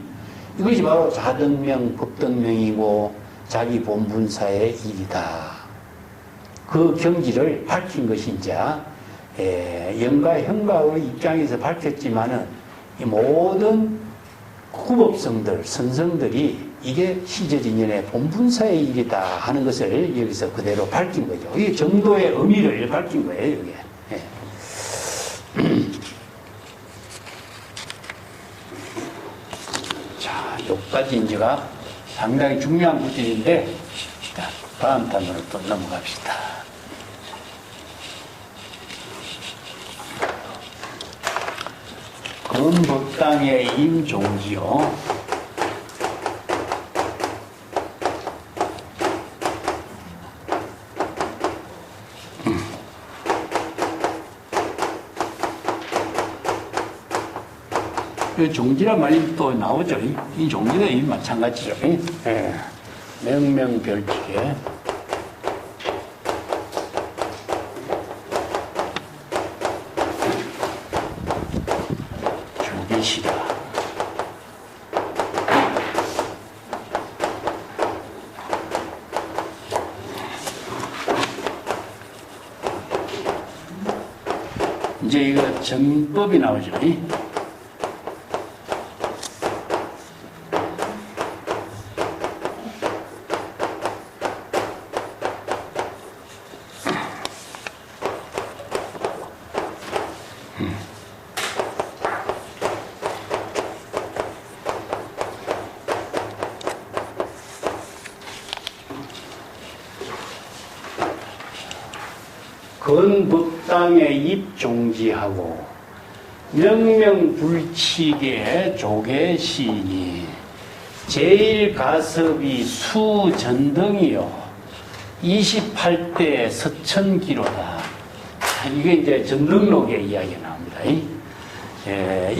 [SPEAKER 1] 이것이 바로 자등명, 법등명이고 자기 본분사의 일이다. 그 경지를 밝힌 것이 이제 영가, 형가의 입장에서 밝혔지만은 이 모든 후법성들, 선성들이 이게 시절인연의 본분사의 일이다 하는 것을 여기서 그대로 밝힌 거죠. 이게 정도의 의미를 밝힌 거예요, 이게. 자, 여기까지 이제가 상당히 중요한 구절인데, 다음 단으로 또 넘어갑시다. 건법당의 임종지요. 이 종지란 말이 또 나오죠. 이 종지도 이 마찬가지죠. 명명별지에 주기시다. 이제 이거 정법이 나오죠. 건법당의 입종지하고 명명불칙의 조계시이니 제일가섭이 수전등이요 28대 서천기로다. 이게 이제 전등록의 이야기가 나옵니다.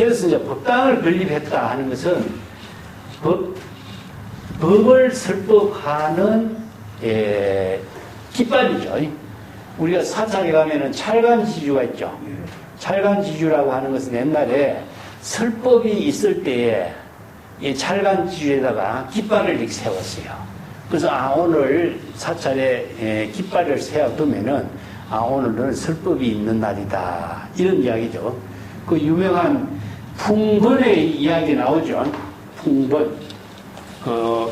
[SPEAKER 1] 여기서 이제 법당을 건립했다 하는 것은 법을 설법하는 깃발이죠. 우리가 사찰에 가면은 찰간지주가 있죠. 찰간지주라고 하는 것은 옛날에 설법이 있을 때에 이 찰간지주에다가 깃발을 이렇게 세웠어요. 그래서 오늘 사찰에 깃발을 세워두면은 오늘은 설법이 있는 날이다. 이런 이야기죠. 그 유명한 풍번의 이야기 나오죠. 풍번. 그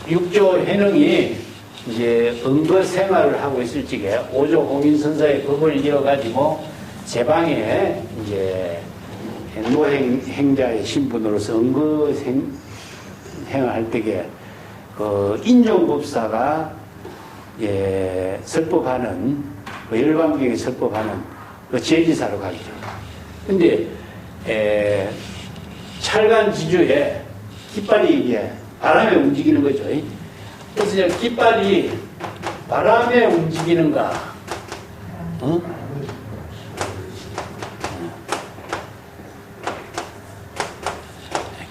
[SPEAKER 1] 육조 해능이 이제 은거 생활을 하고 있을 적에 오조 홍인선사의 법을 이어가지고 제방에 이제 노행자의 신분으로서 은거 행을 때에 그 인종법사가 설법하는 그 열반경에 설법하는 그 제지사로 가죠. 근데 찰간 지주에 깃발이 이게 바람에 움직이는 거죠. 그래서 이제 깃발이 바람에 움직이는가?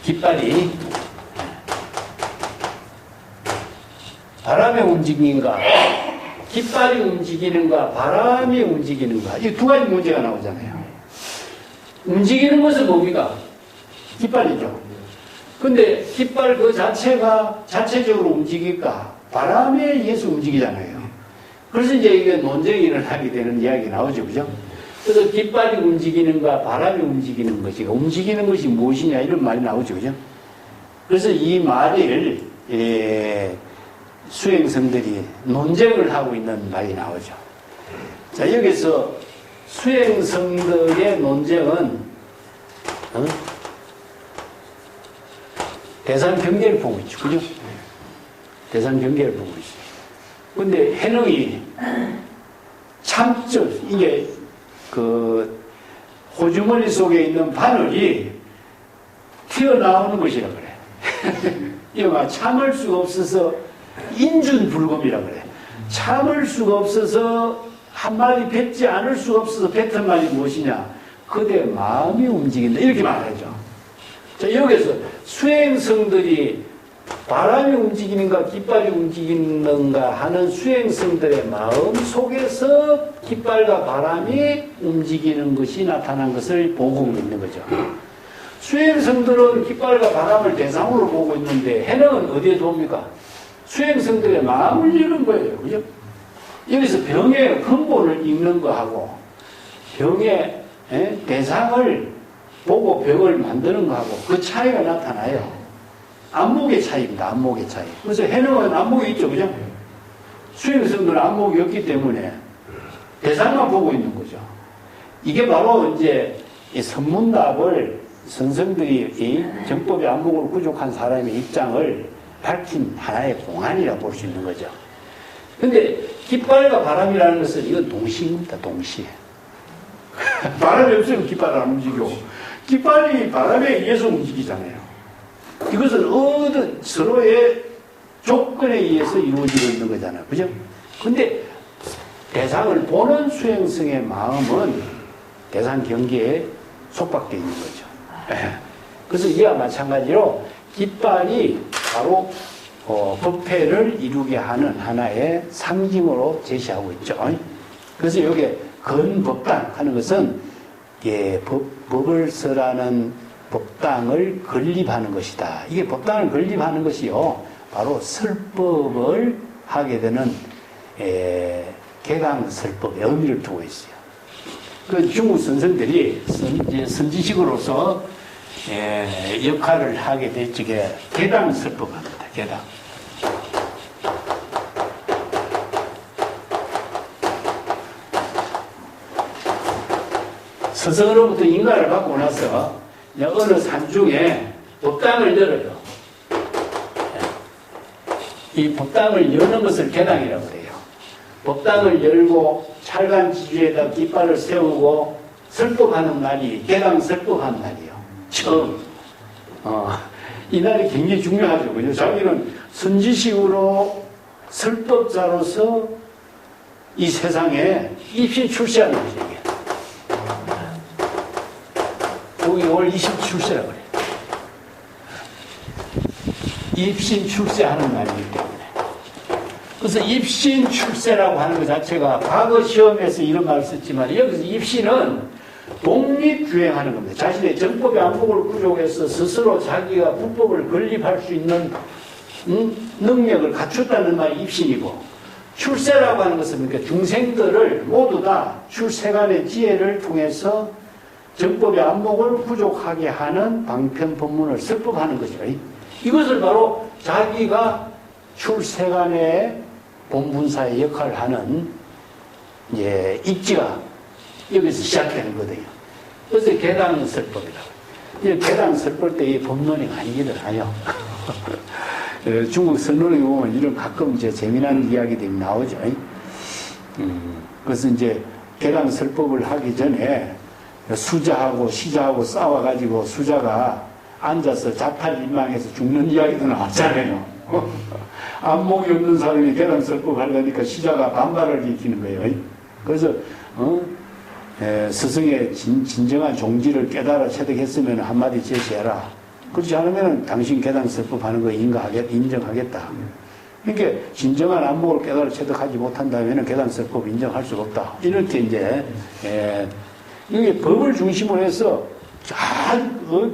[SPEAKER 1] 깃발이 바람에 움직이는가? 깃발이 움직이는가? 바람이 움직이는가? 이 두 가지 문제가 나오잖아요. 움직이는 것은 뭡니까? 깃발이죠. 근데 깃발 그 자체가 자체적으로 움직일까? 바람에 의해서 움직이잖아요. 그래서 이제 이게 논쟁이 일어나게 되는 이야기 나오죠. 그죠? 그래서 깃발이 움직이는가, 바람이 움직이는 것이, 움직이는 것이 무엇이냐, 이런 말이 나오죠. 그죠? 그래서 이 말을, 수행성들이 논쟁을 하고 있는 말이 나오죠. 자, 여기서 수행성들의 논쟁은, 대산경계를 보고 있죠. 그죠? 대산경계를 보고 있어요. 근데 해능이 참죠. 이게 그 호주머니 속에 있는 바늘이 튀어나오는 것이라 그래. 이거 참을 수가 없어서 인준불급이라 그래. 참을 수가 없어서 한마디 뱉지 않을 수가 없어서 뱉은 말이 무엇이냐? 그대 마음이 움직인다. 이렇게 말하죠. 자, 여기서 수행성들이 바람이 움직이는가 깃발이 움직이는가 하는 수행성들의 마음 속에서 깃발과 바람이 움직이는 것이 나타난 것을 보고 있는 거죠. 수행성들은 깃발과 바람을 대상으로 보고 있는데 해능은 어디에 돕니까? 수행성들의 마음을 읽는 거예요. 그죠? 여기서 병의 근본을 읽는 거하고 병의 대상을 보고 병을 만드는 거하고 그 차이가 나타나요. 안목의 차이입니다. 안목의 차이. 그래서 해능은 안목이 있죠. 그죠? 수행성들은 안목이 없기 때문에 대상만 보고 있는 거죠. 이게 바로 이제 이 선문답을 선생들이 이 정법의 안목으로 부족한 사람의 입장을 밝힌 하나의 공안이라 볼 수 있는 거죠. 근데 깃발과 바람이라는 것은 이건 동시입니다. 동시. 바람이 없으면 깃발을 안 움직여. 깃발이 바람에 의해서 움직이잖아요. 이것은 어떤 서로의 조건에 의해서 이루어지고 있는 거잖아요. 그죠? 근데 대상을 보는 수행성의 마음은 대상 경계에 속박되어 있는 거죠. 그래서 이와 마찬가지로 깃발이 바로 법회를 이루게 하는 하나의 상징으로 제시하고 있죠. 그래서 여기 건법당 하는 것은 법을 설하는 법당을 건립하는 것이다. 이게 법당을 건립하는 것이요, 바로 설법을 하게 되는 개강설법의 의미를 두고 있어요. 그 중국 선생들이 선지식으로서 역할을 하게 될 적에 개강설법합니다. 개강. 스승으로부터 인가를 받고 나서 어느 산중에 법당을 열어요. 이 법당을 여는 것을 개당이라고 해요. 법당을 열고 찰간 지주에다 깃발을 세우고 설법하는 날이 개당 설법하는 날이에요. 처음. 이 날이 굉장히 중요하죠. 그죠? 자기는 선지식으로 설법자로서 이 세상에 입신 출세하는 거죠. 이게. 여기 올 20 출세라고 그래요. 입신 출세하는 날이기 때문에. 그래서 입신 출세라고 하는 것 자체가 과거 시험에서 이런 말을 썼지만 여기서 입신은 독립주행하는 겁니다. 자신의 정법의 안목을 부족해서 스스로 자기가 불법을 건립할 수 있는 능력을 갖췄다는 말이 입신이고, 출세라고 하는 것은 그러니까 중생들을 모두 다 출세간의 지혜를 통해서 정법의 안목을 부족하게 하는 방편법문을 설법하는 거죠. 이것을 바로 자기가 출세간의 본분사의 역할을 하는 입지가 여기서 시작되는 거거든요. 그래서 개당설법이라고. 개당설법 때 이 법론이 많이 일어나요. 중국 선론에 보면 이런 가끔 이제 재미난 이야기들이 나오죠. 그래서 이제 개당설법을 하기 전에 수자하고 시자하고 싸워가지고 수자가 앉아서 자탈민망해서 죽는 이야기도 나왔잖아요. 안목이 없는 사람이 개당설법 하려니까 시자가 반발을 일으키는 거예요. 그래서 스승의 진정한 종지를 깨달아 체득했으면 한마디 제시해라. 그렇지 않으면 당신 개당설법 하는 거 인정하겠다. 그러니까 진정한 안목을 깨달아 체득하지 못한다면 개당설법 인정할 수가 없다. 이렇게 이제 이게 법을 중심으로 해서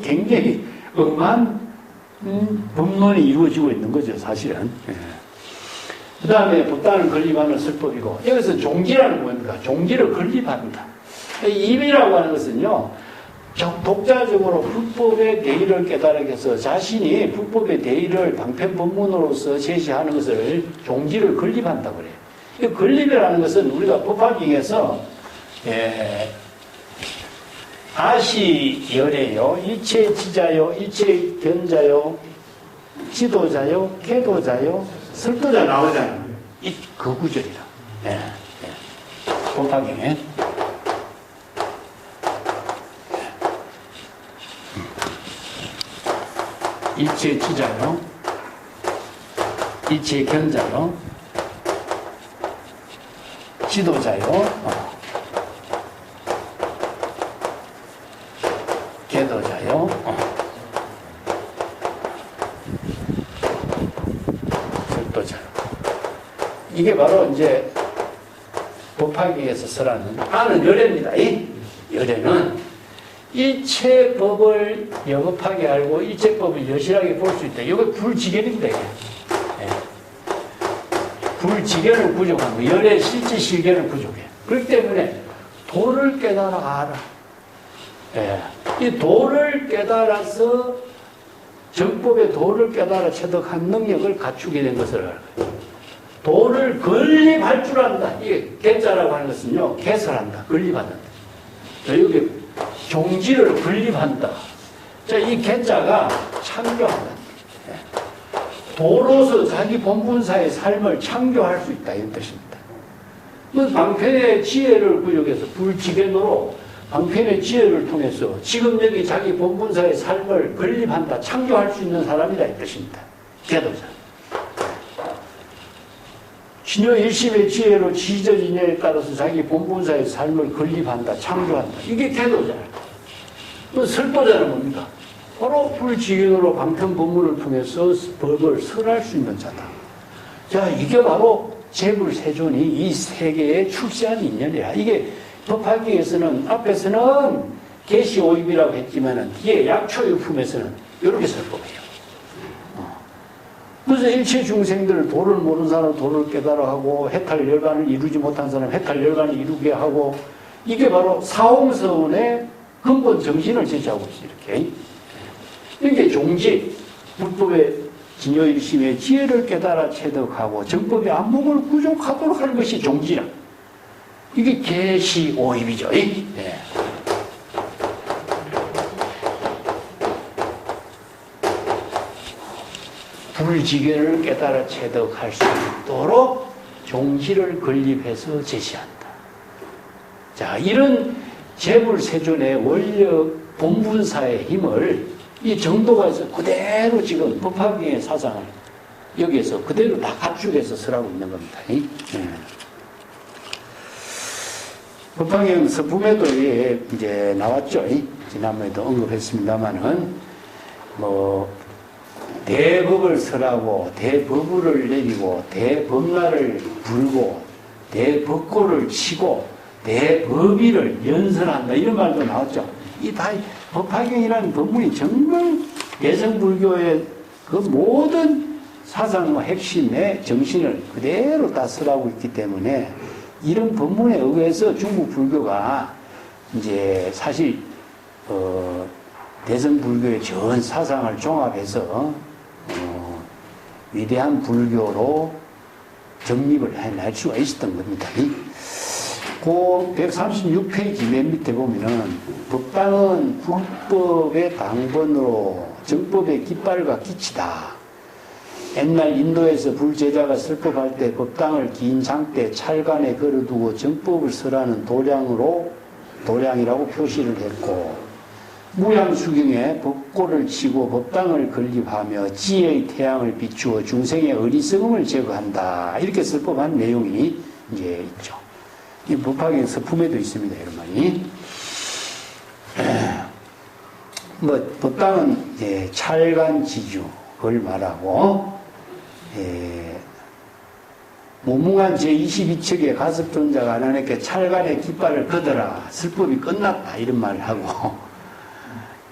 [SPEAKER 1] 굉장히 엄한 법론이 이루어지고 있는 거죠, 사실은. 그 다음에 법당을 건립하는 설법이고, 여기서 종지라는 뭡니까? 종지를 건립합니다. 입이라고 하는 것은요, 독자적으로 불법의 대의를 깨달게 해서 자신이 불법의 대의를 방편법문으로서 제시하는 것을 종지를 건립한다고 그래요. 이 건립이라는 것은 우리가 법화경에서 아시열에요, 일체지자요, 일체견자요, 지도자요, 계도자요, 설도자 나오잖아요. 그 구절이라. 법화경에. 일체 지자요, 일체 견자요, 지도자요, 계도자요, 절도자요. 이게 바로 이제 법화기에서 쓰라는 아는 열애입니다. 이 열애는 일체 법을 영업하게 알고 일체 법을 여실하게 볼 수 있다. 이거 불지견입니다. 이게. 불지견은 부족한 거. 열의 실제 실견은 부족해. 그렇기 때문에 도를 깨달아 알아. 이 도를 깨달아서 정법의 도를 깨달아 체득한 능력을 갖추게 된 것을 알아요. 도를 건립할 줄 안다. 이게 개자라고 하는 것은요, 개설한다. 건립한다. 여기 종지를 건립한다. 자, 이 개자가 창조한다. 도로서 자기 본분사의 삶을 창조할 수 있다. 이런 뜻입니다. 방편의 지혜를 부족해서 불지견으로 방편의 지혜를 통해서 지금 여기 자기 본분사의 삶을 건립한다. 창조할 수 있는 사람이다. 이 뜻입니다. 개도자. 진여 일심의 지혜로 지저진여에 따라서 자기 본분사의 삶을 건립한다. 창조한다. 이게 개도자예요. 설도자는 뭡니까? 바로 불지견으로 방편 법문을 통해서 법을 설할 수 있는 자다. 자, 이게 바로 재불세존이 이 세계에 출세한 인연이라. 이게 법화기에서는 앞에서는 계시오입이라고 했지만은 뒤에 약초유품에서는 이렇게 설법해요. 그래서 일체 중생들 도를 모르는 사람 도를 깨달아 하고 해탈 열반을 이루지 못한 사람 해탈 열반을 이루게 하고 이게 바로 사홍서운의 근본 정신을 제시하고 있어요. 이렇게. 이게 종지, 불법의 진여일심의 지혜를 깨달아 체득하고 정법의 안목을 구족하도록 하는 것이 종지라. 이게 계시오입이죠. 네. 불지견을 깨달아 체득할 수 있도록 종지를 건립해서 제시한다. 자, 이런 재불세존의 원력 본분사의 힘을 이 정도가에서 그대로 지금 법화경의 사상을 여기에서 그대로 다 갖추게서 설하고 있는 겁니다. 법화경 서품에도 이제 나왔죠. 지난번에도 언급했습니다만은 대법을 설하고 대법을 내리고 대법나를 불고 대법고를 치고 대법의를 연설한다 이런 말도 나왔죠. 이 다 법화경이라는 법문이 정말 개성불교의 그 모든 사상과 핵심의 정신을 그대로 다 설하고 있기 때문에 이런 법문에 의해서 중국 불교가 이제 사실 대성불교의 전 사상을 종합해서 위대한 불교로 정립을 해낼 수가 있었던 겁니다. 그 136페이지 맨 밑에 보면은 법당은 불법의 당번으로 정법의 깃발과 기치다. 옛날 인도에서 불제자가 설법할 때 법당을 긴 장대 찰간에 걸어두고 정법을 설하는 도량이라고 표시를 했고 무양수경에 법고를 치고 법당을 건립하며 지혜의 태양을 비추어 중생의 어리석음을 제거한다. 이렇게 설법한 내용이 이제 있죠. 이 법화경 서품에도 있습니다. 이런 말이. 법당은 이제 찰간지주 그걸 말하고 무궁한 제22척의 가섭존자가 하나님께 찰간의 깃발을 걷어라. 설법이 끝났다. 이런 말을 하고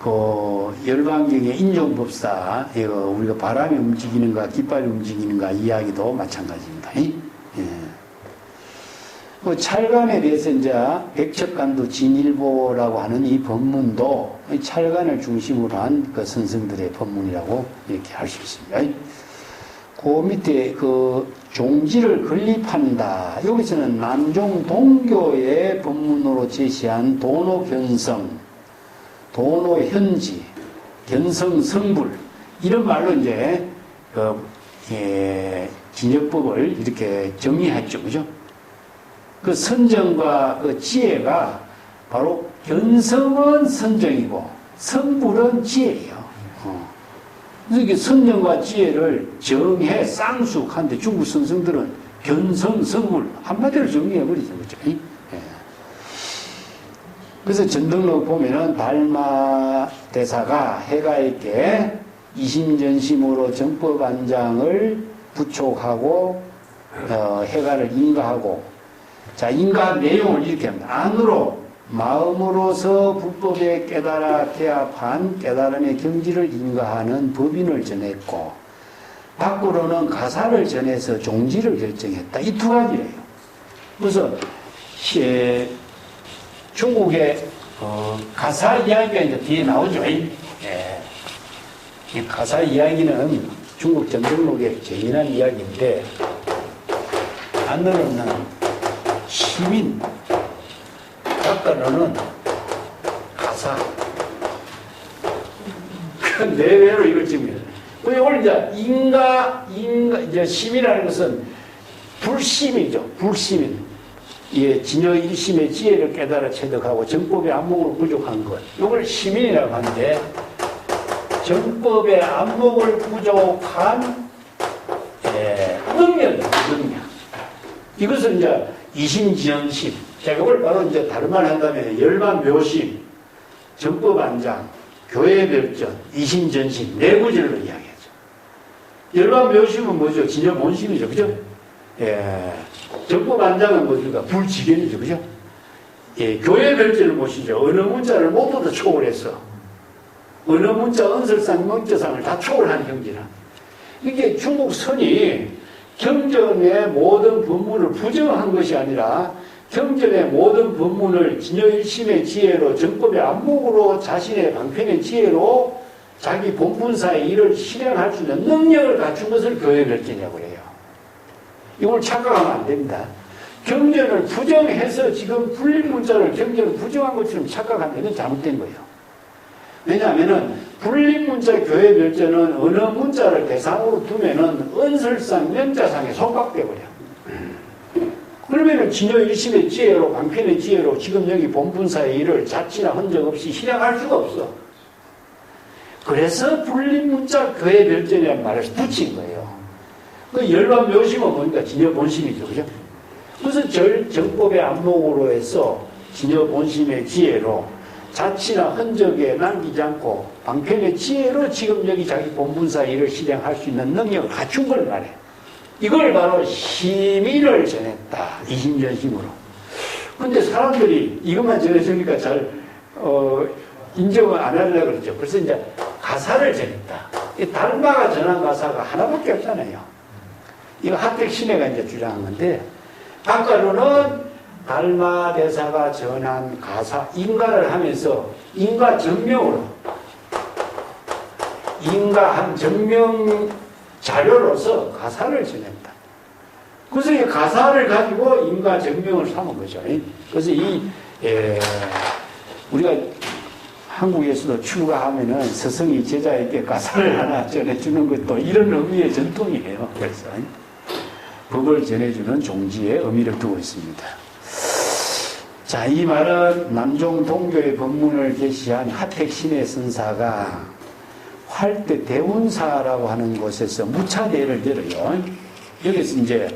[SPEAKER 1] 그 열반경의 인종법사 이거 우리가 바람이 움직이는가 깃발이 움직이는가 이야기도 마찬가지입니다. 그 찰간에 대해서 이제 백척간도 진일보라고 하는 이 법문도 찰간을 중심으로 한 그 선생들의 법문이라고 이렇게 할 수 있습니다. 그 밑에 그 종지를 건립한다. 여기서는 남종 동교의 법문으로 제시한 도노견성, 도노현지, 견성성불 이런 말로 이제 진역법을 이렇게 정리했죠, 그죠? 그 선정과 그 지혜가 바로 견성은 선정이고 성불은 지혜예요.
[SPEAKER 2] 그래서 이게 선정과 지혜를 정해 쌍수한데 중국 선생들은 견성, 성물 한마디로 정리해버리죠. 그죠? 예. 그래서 전등록 보면은 달마 대사가 해가에게 이심전심으로 정법안장을 부촉하고 해가를 인가하고, 자, 인가 내용을 이렇게 합니다. 안으로 마음으로서 불법에 깨달아 태합한 깨달음의 경지를 인가하는 법인을 전했고, 밖으로는 가사를 전해서 종지를 결정했다. 이 두 가지예요. 그래서 중국의 가사 이야기가 이제 뒤에 나오죠. 이 가사 이야기는 중국 전등록의 재미난 이야기인데, 안으로는 시민, 밖으로는 가사. 그 내외로 이걸 찍습니다. 오늘 이제 이제 심이라는 것은 불심이죠. 불심인. 예, 진여 일심의 지혜를 깨달아 체득하고 정법의 안목으로 부족한 것. 이걸 시민이라고 하는데, 정법의 안목을 부족한 능력. 이것은 이제 이심지연심. 자, 이걸 바로 이제 다른 말 한다면 열반묘심, 정법안장, 교회별전, 이심전심, 네 구절로 이야기하죠. 열반묘심은 뭐죠? 진여본심이죠. 그죠? 예. 정법안장은 뭐죠? 불지견이죠. 그죠? 예. 교회별전을 보시죠. 어느 문자를 모두 다 초월했어. 어느 문자, 은설상, 명자상을 다 초월한 경지라. 이게 중국 선이 경전의 모든 법문을 부정한 것이 아니라 경전의 모든 법문을 진여일심의 지혜로 정법의 안목으로 자신의 방편의 지혜로 자기 본분사의 일을 실행할 수 있는 능력을 갖춘 것을 교회별전이라고 해요. 이걸 착각하면 안 됩니다. 경전을 부정해서 지금 불림문자를 경전을 부정한 것처럼 착각하면 이건 잘못된 거예요. 왜냐하면은 불림문자 교회별전은 어느 문자를 대상으로 두면은 은설상, 명자상에 속박돼버려. 그러면은 진여일심의 지혜로, 방편의 지혜로 지금 여기 본분사의 일을 자치나 흔적 없이 실행할 수가 없어. 그래서 불림문자 교회별전이라는 말을 붙인 거예요. 그 열반묘심은 뭡니까? 진여본심이죠. 그죠? 그래서 정법의 안목으로 해서 진여본심의 지혜로 자치나 흔적에 남기지 않고 방편의 지혜로 지금 여기 자기 본분사 일을 실행할 수 있는 능력을 갖춘 걸 말해. 이걸 바로 시민을 전했다. 이심전심으로. 근데 사람들이 이것만 전해주니까 잘 인정을 안 하려고 그러죠. 그래서 이제 가사를 전했다. 이 달마가 전한 가사가 하나밖에 없잖아요. 이거 하택신해가 이제 주장한 건데, 아까로는 달마 대사가 전한 가사, 인가를 하면서 인가 정명으로, 인가한 정명 자료로서 가사를 전했다. 그래서 이 가사를 가지고 인가 정명을 삼은 거죠. 그래서 우리가 한국에서도 출가하면은 스승이 제자에게 가사를 하나 전해주는 것도 이런 의미의 전통이에요. 그래서 법을 전해주는 종지에 의미를 두고 있습니다. 자, 이 말은 남종 동교의 법문을 계시한 하택신의 선사가 활대 대운사라고 하는 곳에서 무차대를 열어요. 여기서 이제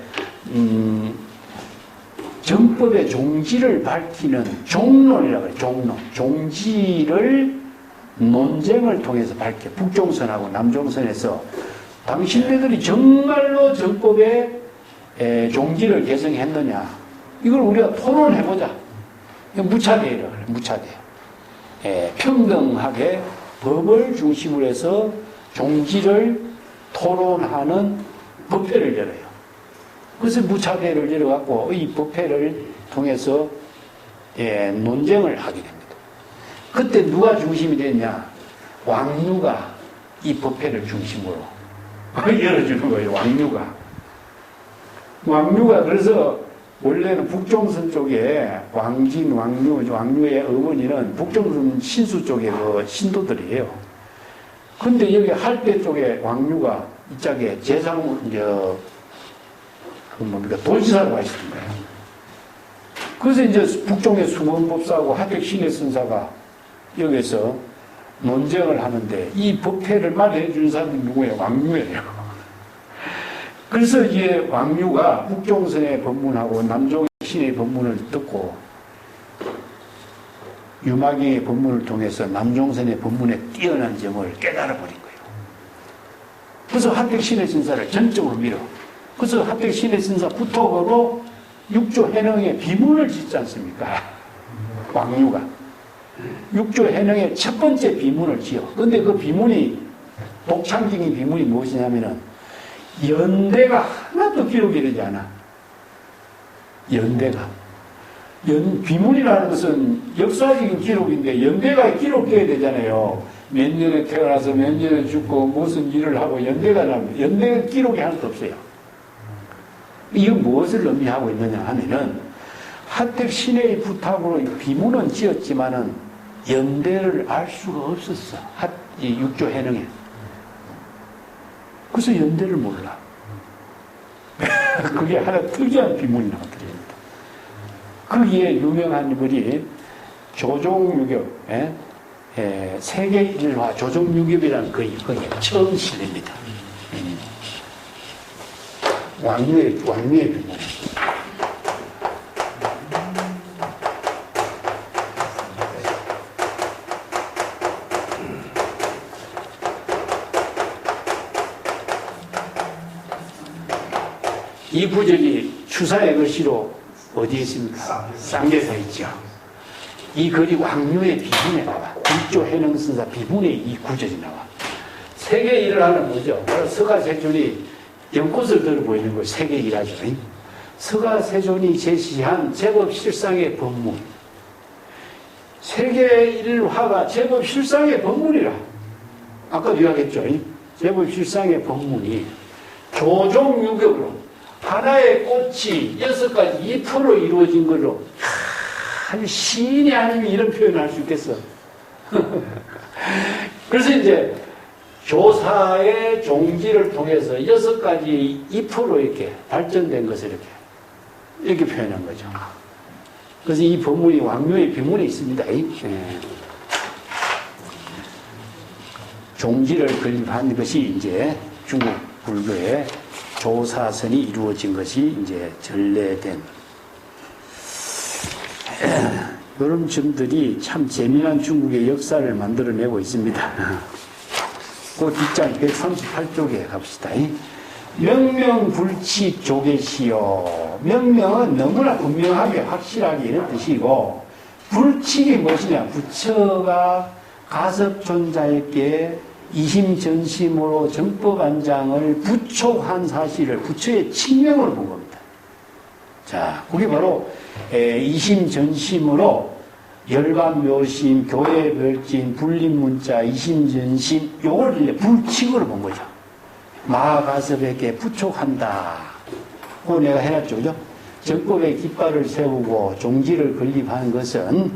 [SPEAKER 2] 정법의 종지를 밝히는 종론이라고 해요. 종론. 종지를 논쟁을 통해서 밝혀. 북종선하고 남종선에서 당신네들이 정말로 정법의 종지를 개성했느냐. 이걸 우리가 토론해보자. 무차대라고 그래요. 무차대. 평등하게 법을 중심으로 해서 종지를 토론하는 법회를 열어요. 그래서 무차대를 열어갖고 이 법회를 통해서 논쟁을 하게 됩니다. 그때 누가 중심이 됐냐? 왕류가 이 법회를 중심으로 열어주는 거예요. 왕류가 그래서 원래는 북종선 쪽에 왕진, 왕류의 어머니는 북종선 신수 쪽의 그 신도들이에요. 근데 여기 할대 쪽에 왕류가 이쪽에 도지사로 하시는 거예요. 그래서 이제 북종의 수문법사하고 하택신의 선사가 여기서 논쟁을 하는데 이 법회를 말해 주는 사람이 누구예요? 왕유예요. 그래서 이제 왕유가 국종선의 법문하고 남종의 신의 법문을 듣고 유마경의 법문을 통해서 남종선의 법문에 뛰어난 점을 깨달아 버린 거예요. 그래서 하택신의 신사를 전적으로 밀어. 그래서 하택신의 신사 부토거로 육조 해능의 비문을 짓지 않습니까? 왕유가. 육조 해능의 첫 번째 비문을 지어. 근데 그 비문이, 독창적인 비문이 무엇이냐면은, 연대가 하나도 기록이 되지 않아. 연대가. 비문이라는 것은 역사적인 기록인데, 연대가 기록돼야 되잖아요. 몇 년에 태어나서 몇 년에 죽고 무슨 일을 하고 연대가 나면, 연대 기록이 하나도 없어요. 이건 무엇을 의미하고 있느냐 하면은, 하택 신의 부탁으로 비문은 지었지만은 연대를 알 수가 없었어. 육조 해능에. 그래서 연대를 몰라. 그게 하나 특이한 비문이 나왔거든요. 거기에 유명한 분이 조종유교, 세계 일화 조종유교이라는 거기에 처음 실립니다. 왕유의 비문. 이 구절이 추사의 글씨로 어디에 있습니까? 쌍계사 있죠. 이 글이 왕유의 비문에 나와. 육조 해능선사 비문에 이 구절이 나와. 세계 일을 하는 거죠. 바로 서가세존이 연꽃을 들어 보이는 걸 세계 일하죠. 서가세존이 제시한 제법 실상의 법문. 세계 일화가 제법 실상의 법문이라. 아까도 이야기했죠. 제법 실상의 법문이 조종유격으로 하나의 꽃이 6가지 잎으로 이루어진 걸로 시인이 아니면 이런 표현을 할 수 있겠어. 그래서 이제 조사의 종지를 통해서 6가지 잎으로 이렇게 발전된 것을 이렇게 표현한 거죠. 그래서 이 법문이 왕묘의 비문에 있습니다. 종지를 건립한 것이 이제 중국 불교의 조사선이 이루어진 것이 이제 전래된 이런 점들이 참 재미난 중국의 역사를 만들어내고 있습니다. 그 뒷장 138쪽에 갑시다. 명명불치 조계시요. 명명은 너무나 분명하게 확실하게 이런 뜻이고, 불칙이 무엇이냐? 부처가 가섭존자에게 이심전심으로 정법안장을 부촉한 사실을 부처의 칙명으로 본 겁니다. 자, 그게 바로 이심전심으로 열반묘심, 교회별진, 불림문자, 이심전심, 요걸 이제 불칙으로 본 거죠. 마가섭에게 부촉한다. 그거 내가 해놨죠, 그죠? 정법의 깃발을 세우고 종지를 건립한 것은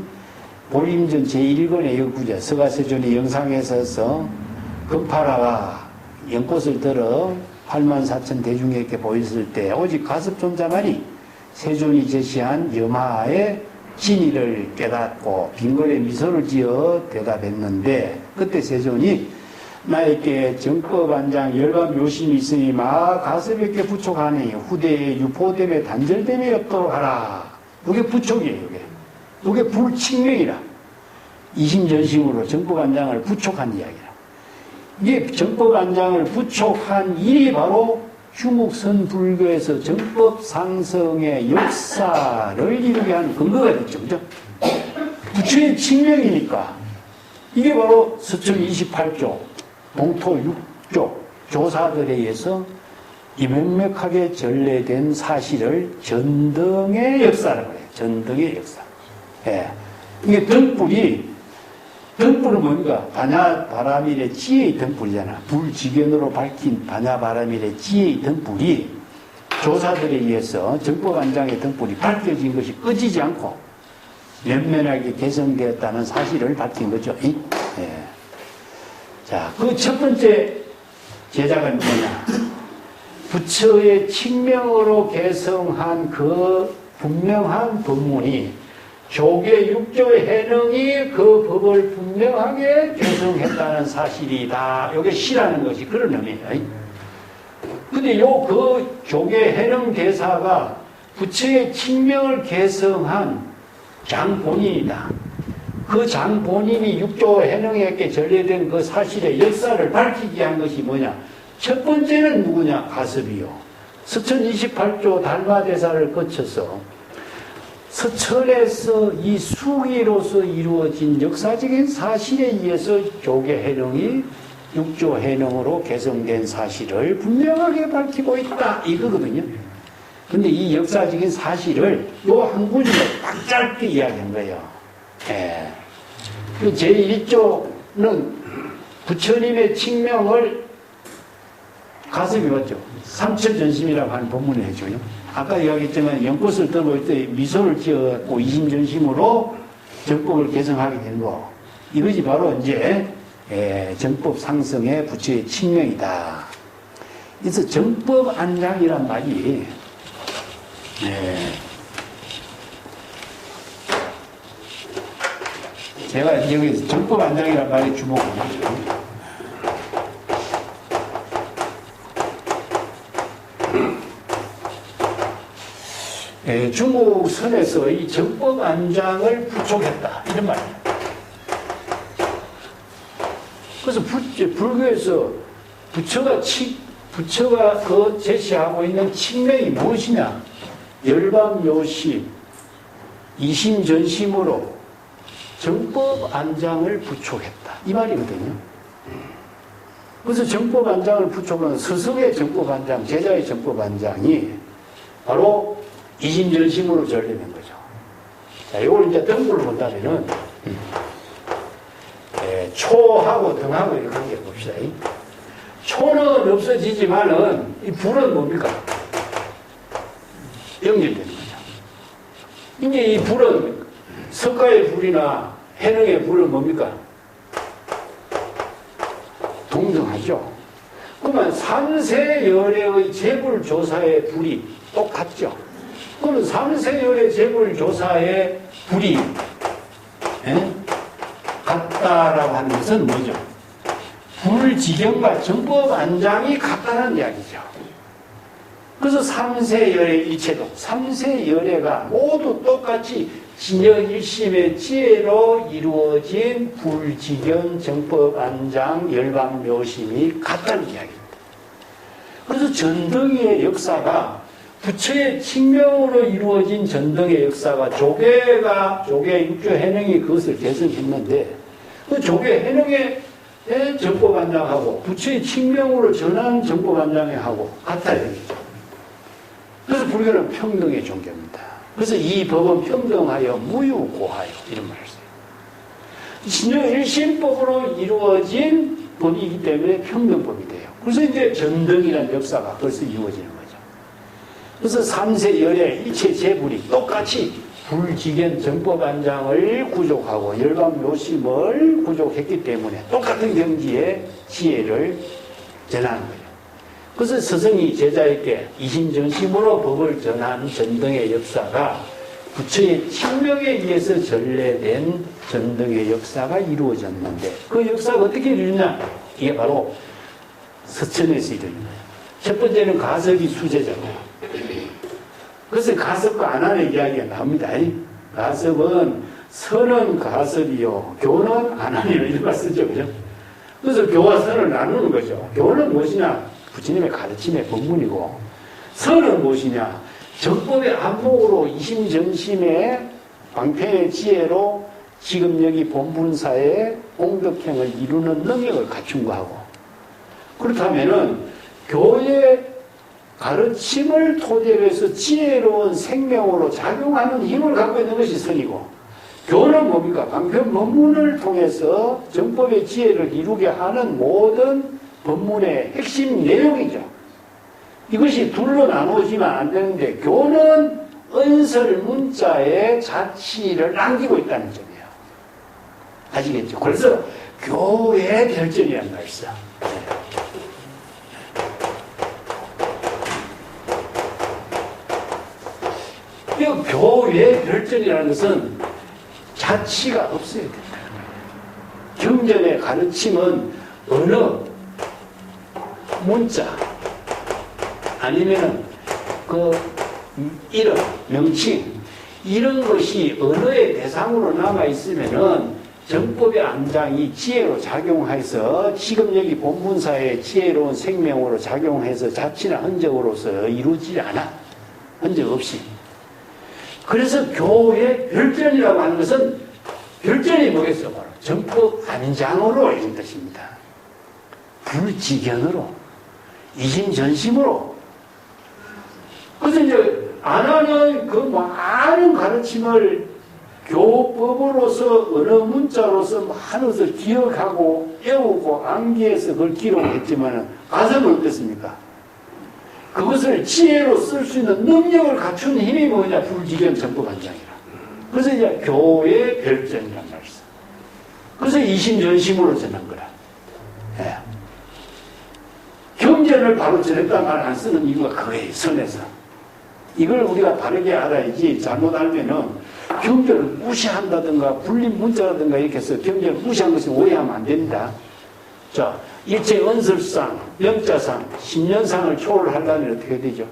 [SPEAKER 2] 보림전 제1권의 역구자 서가세존이 영상에 서서 금파라가 연꽃을 들어 84,000 대중에게 보였을 때 오직 가섭존자만이 세존이 제시한 염화의 진리를 깨닫고 빙글에 미소를 지어 대답했는데, 그때 세존이 나에게 정법안장 열반 묘심이 있으니 가섭에게 부촉하니 후대에 유포됨에 단절됨이 없도록 하라. 이게 부촉이에요. 이게 불칙명이라. 이심전심으로 정법안장을 부촉한 이야기라. 이게 정법안장을 부촉한 일이 바로 중국선 불교에서 정법 상성의 역사를 이루게 하는 근거가 됐죠. 그죠? 부처의 칙명이니까. 이게 바로 서청 28조, 동토 6조 조사들에 의해서 이명맥하게 전래된 사실을 전등의 역사라고 해요. 전등의 역사. 예. 이게 등불은 뭔가? 반야바라밀의 지혜의 등불이잖아. 불지견으로 밝힌 반야바라밀의 지혜의 등불이 조사들에 의해서 정법안장의 등불이 밝혀진 것이 꺼지지 않고 면면하게 개성되었다는 사실을 밝힌 거죠. 예. 자, 그 첫 번째 제작은 뭐냐? 부처의 칙명으로 개성한 그 분명한 법문이 조계 육조 해능이 그 법을 분명하게 개성했다는 사실이다. 이게 시라는 것이 그런 의미예요. 근데 그 조계 해능 대사가 부처의 칙명을 개성한 장본인이다. 그 장본인이 육조 해능에게 전래된 그 사실의 역사를 밝히기 위한 것이 뭐냐? 첫 번째는 누구냐? 가섭이요. 서천 28조 달마대사를 거쳐서 서천에서 이 수기로서 이루어진 역사적인 사실에 의해서 조계 해능이 육조 해능으로 개성된 사실을 분명하게 밝히고 있다. 이거거든요. 근데 이 역사적인 사실을 요 한 구절에 딱 짧게 이야기한 거예요. 예. 그 제1조는 부처님의 칙명을 가슴이 맞죠. 삼천전심이라고 하는 본문에 해줘요. 아까 이야기했지만 연꽃을 떠볼 때 미소를 지어갖고 이심전심으로 정법을 개성하게 된 거. 이것이 바로 이제 정법 상승의 부처의 칙명이다. 그래서 정법 안장이란 말이 제가 여기 정법 안장이란 말에 주목합니다. 중국 선에서 이 정법 안장을 부촉했다 이런 말이에요. 그래서 불교에서 부처가 그 제시하고 있는 칙명이 무엇이냐? 열반묘시 이심전심으로 정법 안장을 부촉했다 이 말이거든요. 그래서 정법 안장을 부촉하는 스승의 정법 안장, 제자의 정법 안장이 바로 이심전심으로 전래된 거죠. 자, 이걸 이제 등불을 본다면은, 초하고 등하고 이렇게 관계 봅시다. 초는 없어지지만은, 이 불은 뭡니까? 연결되는 거죠. 이제 이 불은, 석가의 불이나 해능의 불은 뭡니까? 동등하죠. 그러면 삼세열애의 재불조사의 불이 똑같죠. 그러면 삼세열의 재불조사의 불이 같다라고 하는 것은 뭐죠? 불지경과 정법 안장이 같다는 이야기죠. 그래서 삼세열의 일체도, 삼세열애가 모두 똑같이 진여일심의 지혜로 이루어진 불지경, 정법 안장, 열반묘심이 같다는 이야기입니다. 그래서 전등의 역사가 부처의 칙명으로 이루어진 전등의 역사가 조계 육조 해능이 그것을 개성했는데 그 조계 해능의 정법안장하고 부처의 칙명으로 전한 정법안장하고 같다 이렇게죠. 그래서 불교는 평등의 종교입니다. 그래서 이 법은 평등하여 무유고하여 이런 말을 써요. 진여 일심법으로 이루어진 법이기 때문에 평등법이 돼요. 그래서 이제 전등이라는 역사가 벌써 이루어지는 거예요. 그래서 삼세열의 일체 재불이 똑같이 불지견 정법안장을 구족하고 열반묘심을 구족했기 때문에 똑같은 경지의 지혜를 전하는 거예요. 그래서 스승이 제자에게 이심전심으로 법을 전한 전등의 역사가 부처의 칙명에 의해서 전래된 전등의 역사가 이루어졌는데 그 역사가 어떻게 이루어졌냐? 이게 바로 서천에서 이루어진 거예요. 첫 번째는 가석이 수제자고요. 그래서 가섭과 안한의 이야기가 나옵니다. 가섭은 선은 가섭이요, 교는 안한이요 이런 말 쓰죠, 그죠? 그래서 교와 선을 나누는 거죠. 교는 무엇이냐? 부처님의 가르침의 본문이고, 선은 무엇이냐? 정법의 안목으로 이심전심의 방편의 지혜로 지금 여기 본분사의 공덕행을 이루는 능력을 갖춘 거하고, 그렇다면은 교의 가르침을 토대로 해서 지혜로운 생명으로 작용하는 힘을 갖고 있는 것이 선이고, 교는 뭡니까? 방편 법문을 통해서 정법의 지혜를 이루게 하는 모든 법문의 핵심 내용이죠. 이것이 둘로 나누어지면 안 되는데, 교는 은설 문자의 자치를 남기고 있다는 점이에요. 아시겠죠? 그래서 교의 결정이란 말씀. 교의 결정이라는 것은 자치가 없어야 된다. 경전의 가르침은 언어, 문자, 아니면은 그 이름, 명칭, 이런 것이 언어의 대상으로 남아있으면은 정법의 안장이 지혜로 작용해서 지금 여기 본문사의 지혜로운 생명으로 작용해서 자치나 흔적으로서 이루어지지 않아. 흔적 없이. 그래서 교회 별전이라고 하는 것은 별전이 뭐겠어? 바로 정법 안장으로 이런 뜻입니다. 불지견으로, 이심전심으로. 그래서 이제 안 하는 그 많은 가르침을 교법으로서 언어 문자로서 많은 것을 기억하고 외우고 암기해서 그걸 기록했지만 가서는 어떻습니까? 그것을 지혜로 쓸 수 있는 능력을 갖춘 힘이 뭐냐? 불지견 정법안장이라. 그래서 이제 교의 별전이란 말씀. 그래서 이심전심으로 전한 거라. 예. 경전을 바로 전했단 말 안 쓰는 이유가 그거예요. 선에서. 이걸 우리가 바르게 알아야지 잘못 알면은 경전을 무시한다든가 불림 문자라든가 이렇게 해서 경전을 무시한 것을 오해하면 안 됩니다. 자, 일체 언설상, 명자상, 신년상을 초월하려면 어떻게 되죠?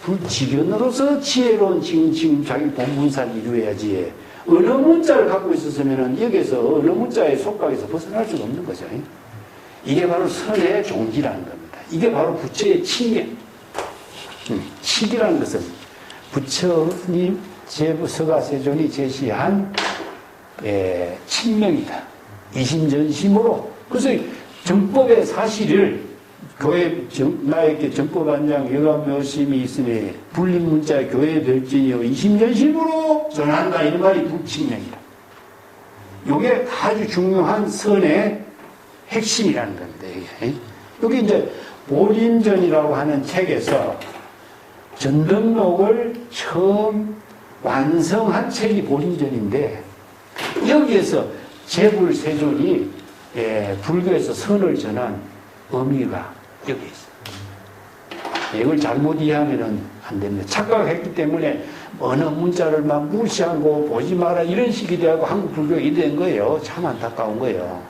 [SPEAKER 2] 불지견으로서 지혜로운 지금 자기 본분사를 이루어야지. 언어 문자를 갖고 있었으면 여기서 언어 문자의 속박에서 벗어날 수가 없는 거죠. 이게 바로 선의 종기라는 겁니다. 이게 바로 부처의 칙이에요. 칙이라는 것은 부처님 서가세존이 제시한 칙명이다. 이심전심으로. 그래서 정법의 사실을 교회 나에게 정법안장 여감묘심이 있으니 불림문자 교회 별진이요 이심전심으로 전한다. 이런 말이 불칙명이다. 이게 아주 중요한 선의 핵심이라는 겁니다. 여기 이제 보림전이라고 하는 책에서 전등록을 처음 완성한 책이 보림전인데 여기에서 제불세존이 불교에서 선을 전한 의미가 여기 있어요. 이걸 잘못 이해하면 안 됩니다. 착각했기 때문에 어느 문자를 막 무시하고 보지 마라 이런 식이 되고 한국 불교가 이된 거예요. 참 안타까운 거예요.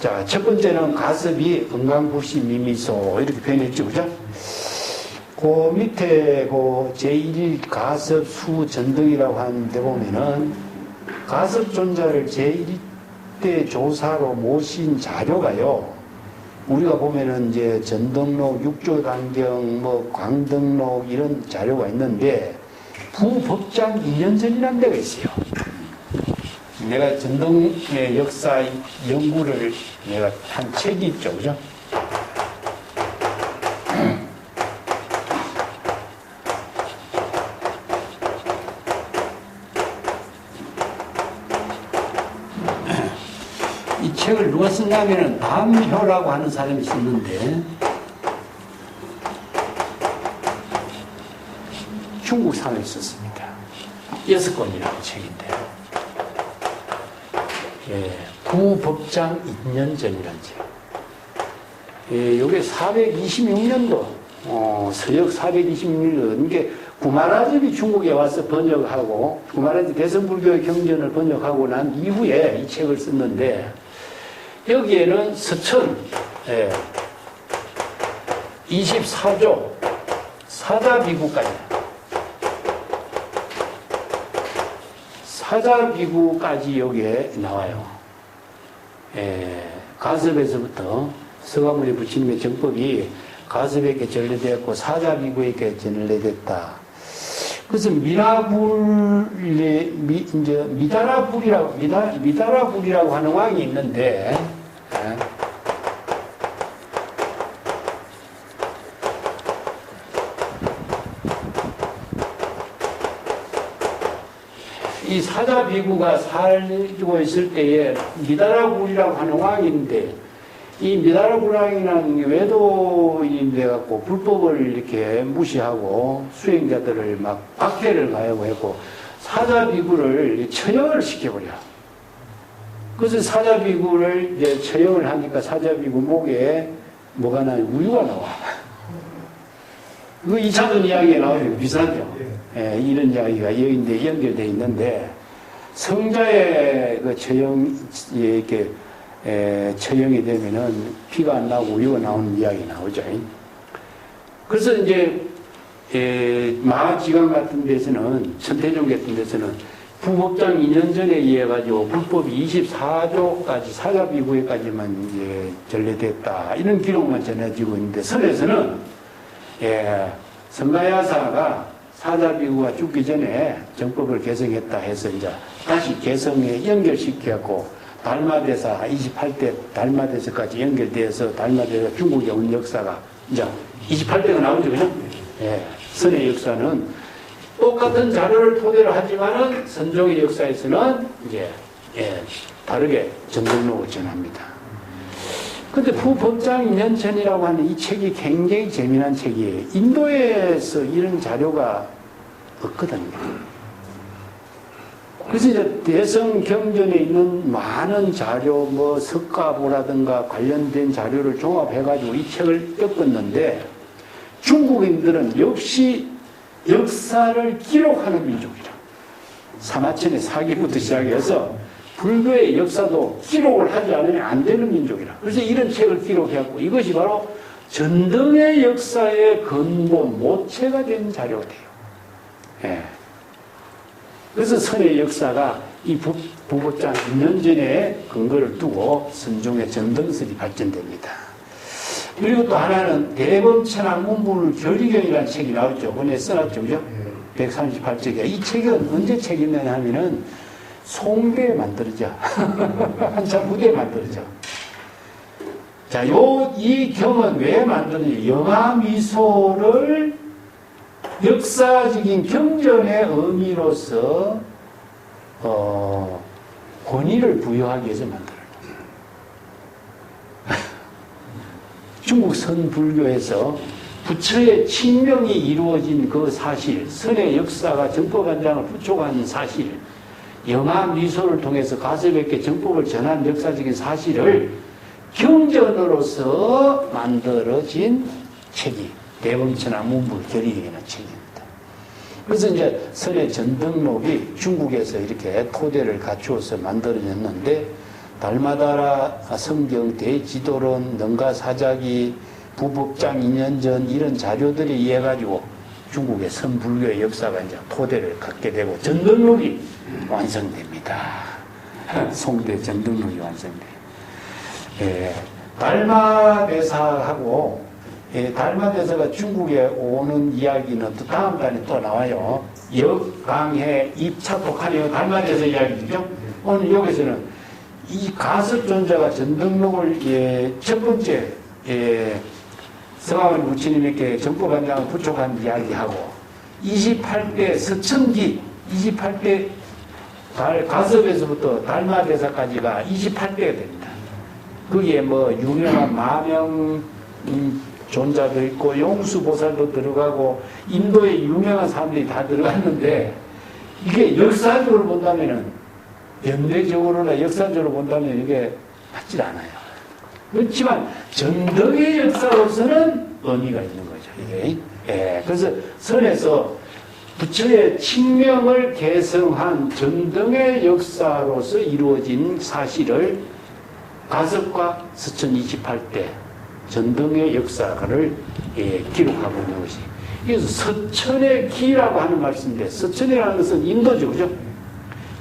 [SPEAKER 2] 자, 첫 번째는 가섭이 은강불시 미미소 이렇게 변했죠. 그죠? 그 밑에 그 제1 가섭 수 전등이라고 하는데 보면은 가섭 존자를 제1대 조사로 모신 자료가요. 우리가 보면은 이제 전등록, 육조단경, 뭐 광등록 이런 자료가 있는데 부법장 2년 전이라는 데가 있어요. 내가 전등의 역사 연구를 내가 한 책이 있죠. 그죠? 이 책을 누가 썼냐면은 담효라고 하는 사람이 썼는데 중국 사람이 썼습니다. 6권이라는 책인데 부법장 2년 전이라는 책. 요게 426년도 서역 426년도 이게 구마라집이 중국에 와서 번역하고 구마라집 대성불교의 경전을 번역하고 난 이후에 이 책을 썼는데 여기에는 서천 24조 사자비구까지 사자비구까지 여기에 나와요. 가섭에서부터 서가모니 부처님의 정법이 가섭에게 전래되었고 사자비구에게 전래됐다. 그래서 미다라불이라고 하는 왕이 있는데 이 사자비구가 살고 있을 때에 미다라불이라고 하는 왕인데 이 미다라불왕이라는 외도인돼 갖고 불법을 이렇게 무시하고 수행자들을 막 박해를 가하고 했고 사자비구를 처형을 시켜버려. 그래서 사자비구를 이제 처형을 하니까 사자비구 목에 뭐가 나요? 우유가 나와. 그 2차전 이야기에 나오는 비슷하죠. 이런 이야기가 여기인데 연결되어 있는데 성자의 그 이렇게 처형이 되면은 피가 안 나고 우유가 나오는 이야기 나오죠. 그래서 이제 마지강 같은 데서는 천태종 같은 데서는 부법장 2년 전에 의해 가지고 불법이 24조까지 사자비구에까지만 이제 전래됐다 이런 기록만 전해지고 있는데 선에서는 성가야사가 사자비구가 죽기 전에 정법을 개성했다 해서 이제 다시 개성에 연결시켜갖고 달마대사 28대 달마대사까지 연결돼서 달마대사 중국에 온 역사가 이제 28대가 나오죠, 그죠? 선의 역사는 똑같은 자료를 토대로 하지만은 선종의 역사에서는 이제 다르게 전등록을 전합니다. 근데 부법장 2년 전이라고 하는 이 책이 굉장히 재미난 책이에요. 인도에서 이런 자료가 없거든요. 그래서 이제 대성경전에 있는 많은 자료, 뭐 석가보라든가 관련된 자료를 종합해가지고 이 책을 엮었는데 중국인들은 역시 역사를 기록하는 민족이라. 사마천의 사기부터 시작해서 불교의 역사도 기록을 하지 않으면 안 되는 민족이라. 그래서 이런 책을 기록해갖고 이것이 바로 전등의 역사의 근본, 모체가 된 자료가 돼요. 그래서 선의 역사가 이 부법장 2년 전에 근거를 두고 선종의 전등설이 발전됩니다. 그리고 또 하나는 대범천왕 문불 결의경이라는 책이 나왔죠. 그번에 써놨죠. 그죠? 138쪽에. 이 책은 언제 책이냐 하면은 송대에 만들어져. 한참 후대에 만들어져. 자, 이 경은 왜 만드느냐. 영화미소를 역사적인 경전의 의미로서 권위를 부여하기 위해서 만들어요. 중국 선불교에서 부처의 칙명이 이루어진 그 사실, 선의 역사가 정법한장을 부촉한 사실, 영화미소를 통해서 가섭에게 정법을 전한 역사적인 사실을 경전으로서 만들어진 책이 대범천왕 문불 결의경이라는 책입니다. 그래서 이제 선의 전등록이 중국에서 이렇게 토대를 갖추어서 만들어졌는데 달마다라 성경 대지도론 능가사자기 부법장 2년 전 이런 자료들이 의해 가지고 중국의 선불교의 역사가 이제 토대를 갖게 되고 전등록이 완성됩니다. 송대 전등록이 완성돼요. 달마대사하고 달마대사가 중국에 오는 이야기는 또 다음 단에 또 나와요. 역강해 입차 독하네요. 달마대사 이야기죠. 오늘 여기서는 이 가섭존자가 전등록을 첫 번째 성화원 부처님에게 정법한장을 부촉한 이야기하고 28대 서천기 28대 가섭에서부터 달마대사까지가 28대가 됩니다. 거기에 뭐 유명한 마명 존자도 있고 용수보살도 들어가고 인도의 유명한 사람들이 다 들어갔는데 이게 역사적으로 본다면은 현대적으로나 역사적으로 본다면 이게 맞질 않아요. 그렇지만 전등의 역사로서는 의미가 있는 거죠. 이게. 그래서 선에서 부처의 칙명을 개성한 전등의 역사로서 이루어진 사실을 가섭과 서천 28대 전등의 역사를 기록하고 있는 것이. 그래서 서천의 기라고 하는 말씀인데 서천이라는 것은 인도죠. 그죠?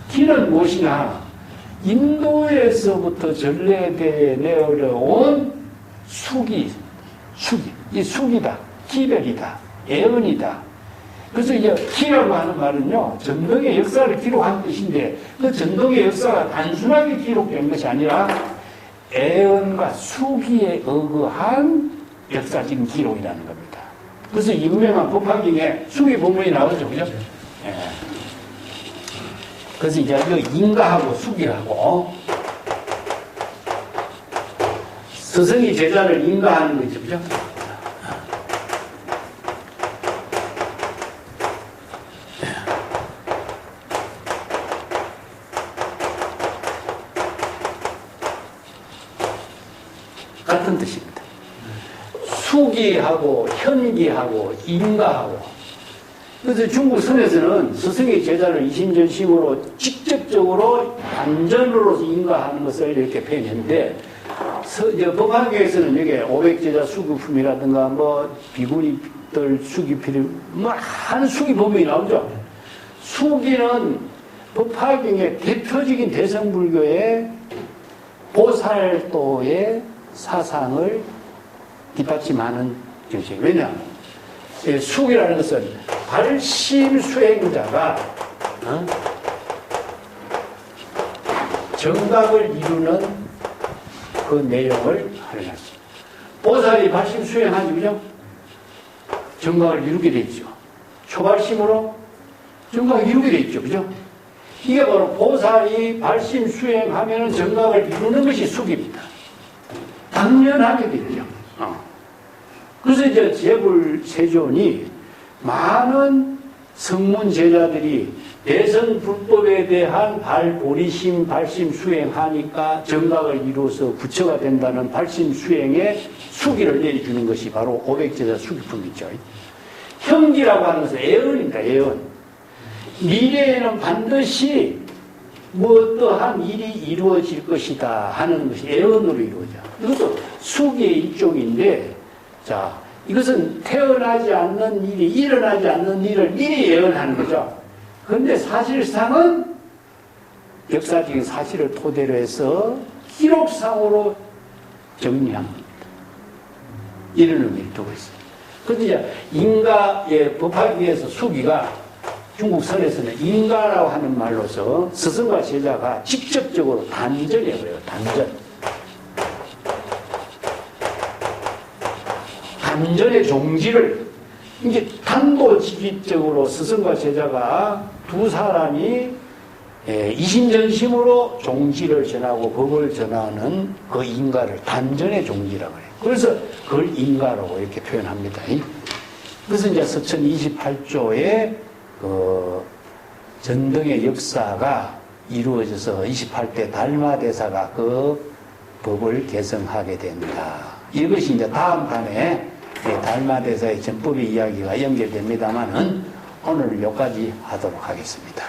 [SPEAKER 2] 기는 무엇이냐? 인도에서부터 전래되어 내려온 수기. 이 수기다. 기별이다. 애언이다. 그래서 이제 기라고 하는 말은요, 전등의 역사를 기록한 뜻인데, 그 전등의 역사가 단순하게 기록된 것이 아니라 애언과 수기에 의거한 역사적인 기록이라는 겁니다. 그래서 유명한 법화경에 수기 본문이 나오죠. 그죠? 그래서 이제 인가하고 수기하고 스승이 제자를 인가하는 거죠. 그죠? 같은 뜻입니다. 수기하고 현기하고 인가하고 그래서 중국 선에서는 스승의 제자를 이심전심으로 직접적으로 단전으로서 인가하는 것을 이렇게 표현했는데, 법화계에서는 여기 500제자 수기품이라든가 뭐 비구니들 수기필 뭐 하는 수기 법문이 나오죠. 수기는 법화경의 대표적인 대성불교의 보살도의 사상을 뒷받침하는 것이에요. 왜냐하면 수기라는 것은 발심 수행자가 정각을 이루는 그 내용을 하는 것입니다. 보살이 발심 수행하지, 그죠? 정각을 이루게 돼 있죠. 초발심으로 정각을 이루게 돼 있죠, 그죠? 이게 바로 보살이 발심 수행하면 정각을 이루는 것이 수기입니다. 당연하게 되죠. 그래서 이제 재불세존이 많은 성문 제자들이 대선 불법에 대한 발보리심, 발심 수행하니까 정각을 이루어서 부처가 된다는 발심 수행에 수기를 내려주는 것이 바로 500제자 수기품이죠. 형기라고 하는 것은 애언입니다. 애언. 미래에는 반드시 뭐 어떠한 일이 이루어질 것이다 하는 것이 애언으로 이루어져. 이것도 수기의 일종인데, 자, 이것은 태어나지 않는 일이, 일어나지 않는 일을 미리 예언하는 거죠. 그런데 사실상은 역사적인 사실을 토대로 해서 기록상으로 정리한 겁니다. 이런 의미를 두고 있습니다. 그런데 이제 인가의 법화기에서 수기가 중국 선에서는 인가라고 하는 말로서 스승과 제자가 직접적으로 단전해버려요. 단전의 종지를 이제 단도직입적으로 스승과 제자가 두 사람이 이심전심으로 종지를 전하고 법을 전하는 그 인가를 단전의 종지라고 해요. 그래서 그걸 인가라고 이렇게 표현합니다. 그래서 이제 서천 28조에 그 전등의 역사가 이루어져서 28대 달마대사가 그 법을 개성하게 된다. 이것이 이제 다음 판에 달마대사의 전법의 이야기가 연결됩니다만은 오늘 여기까지 하도록 하겠습니다.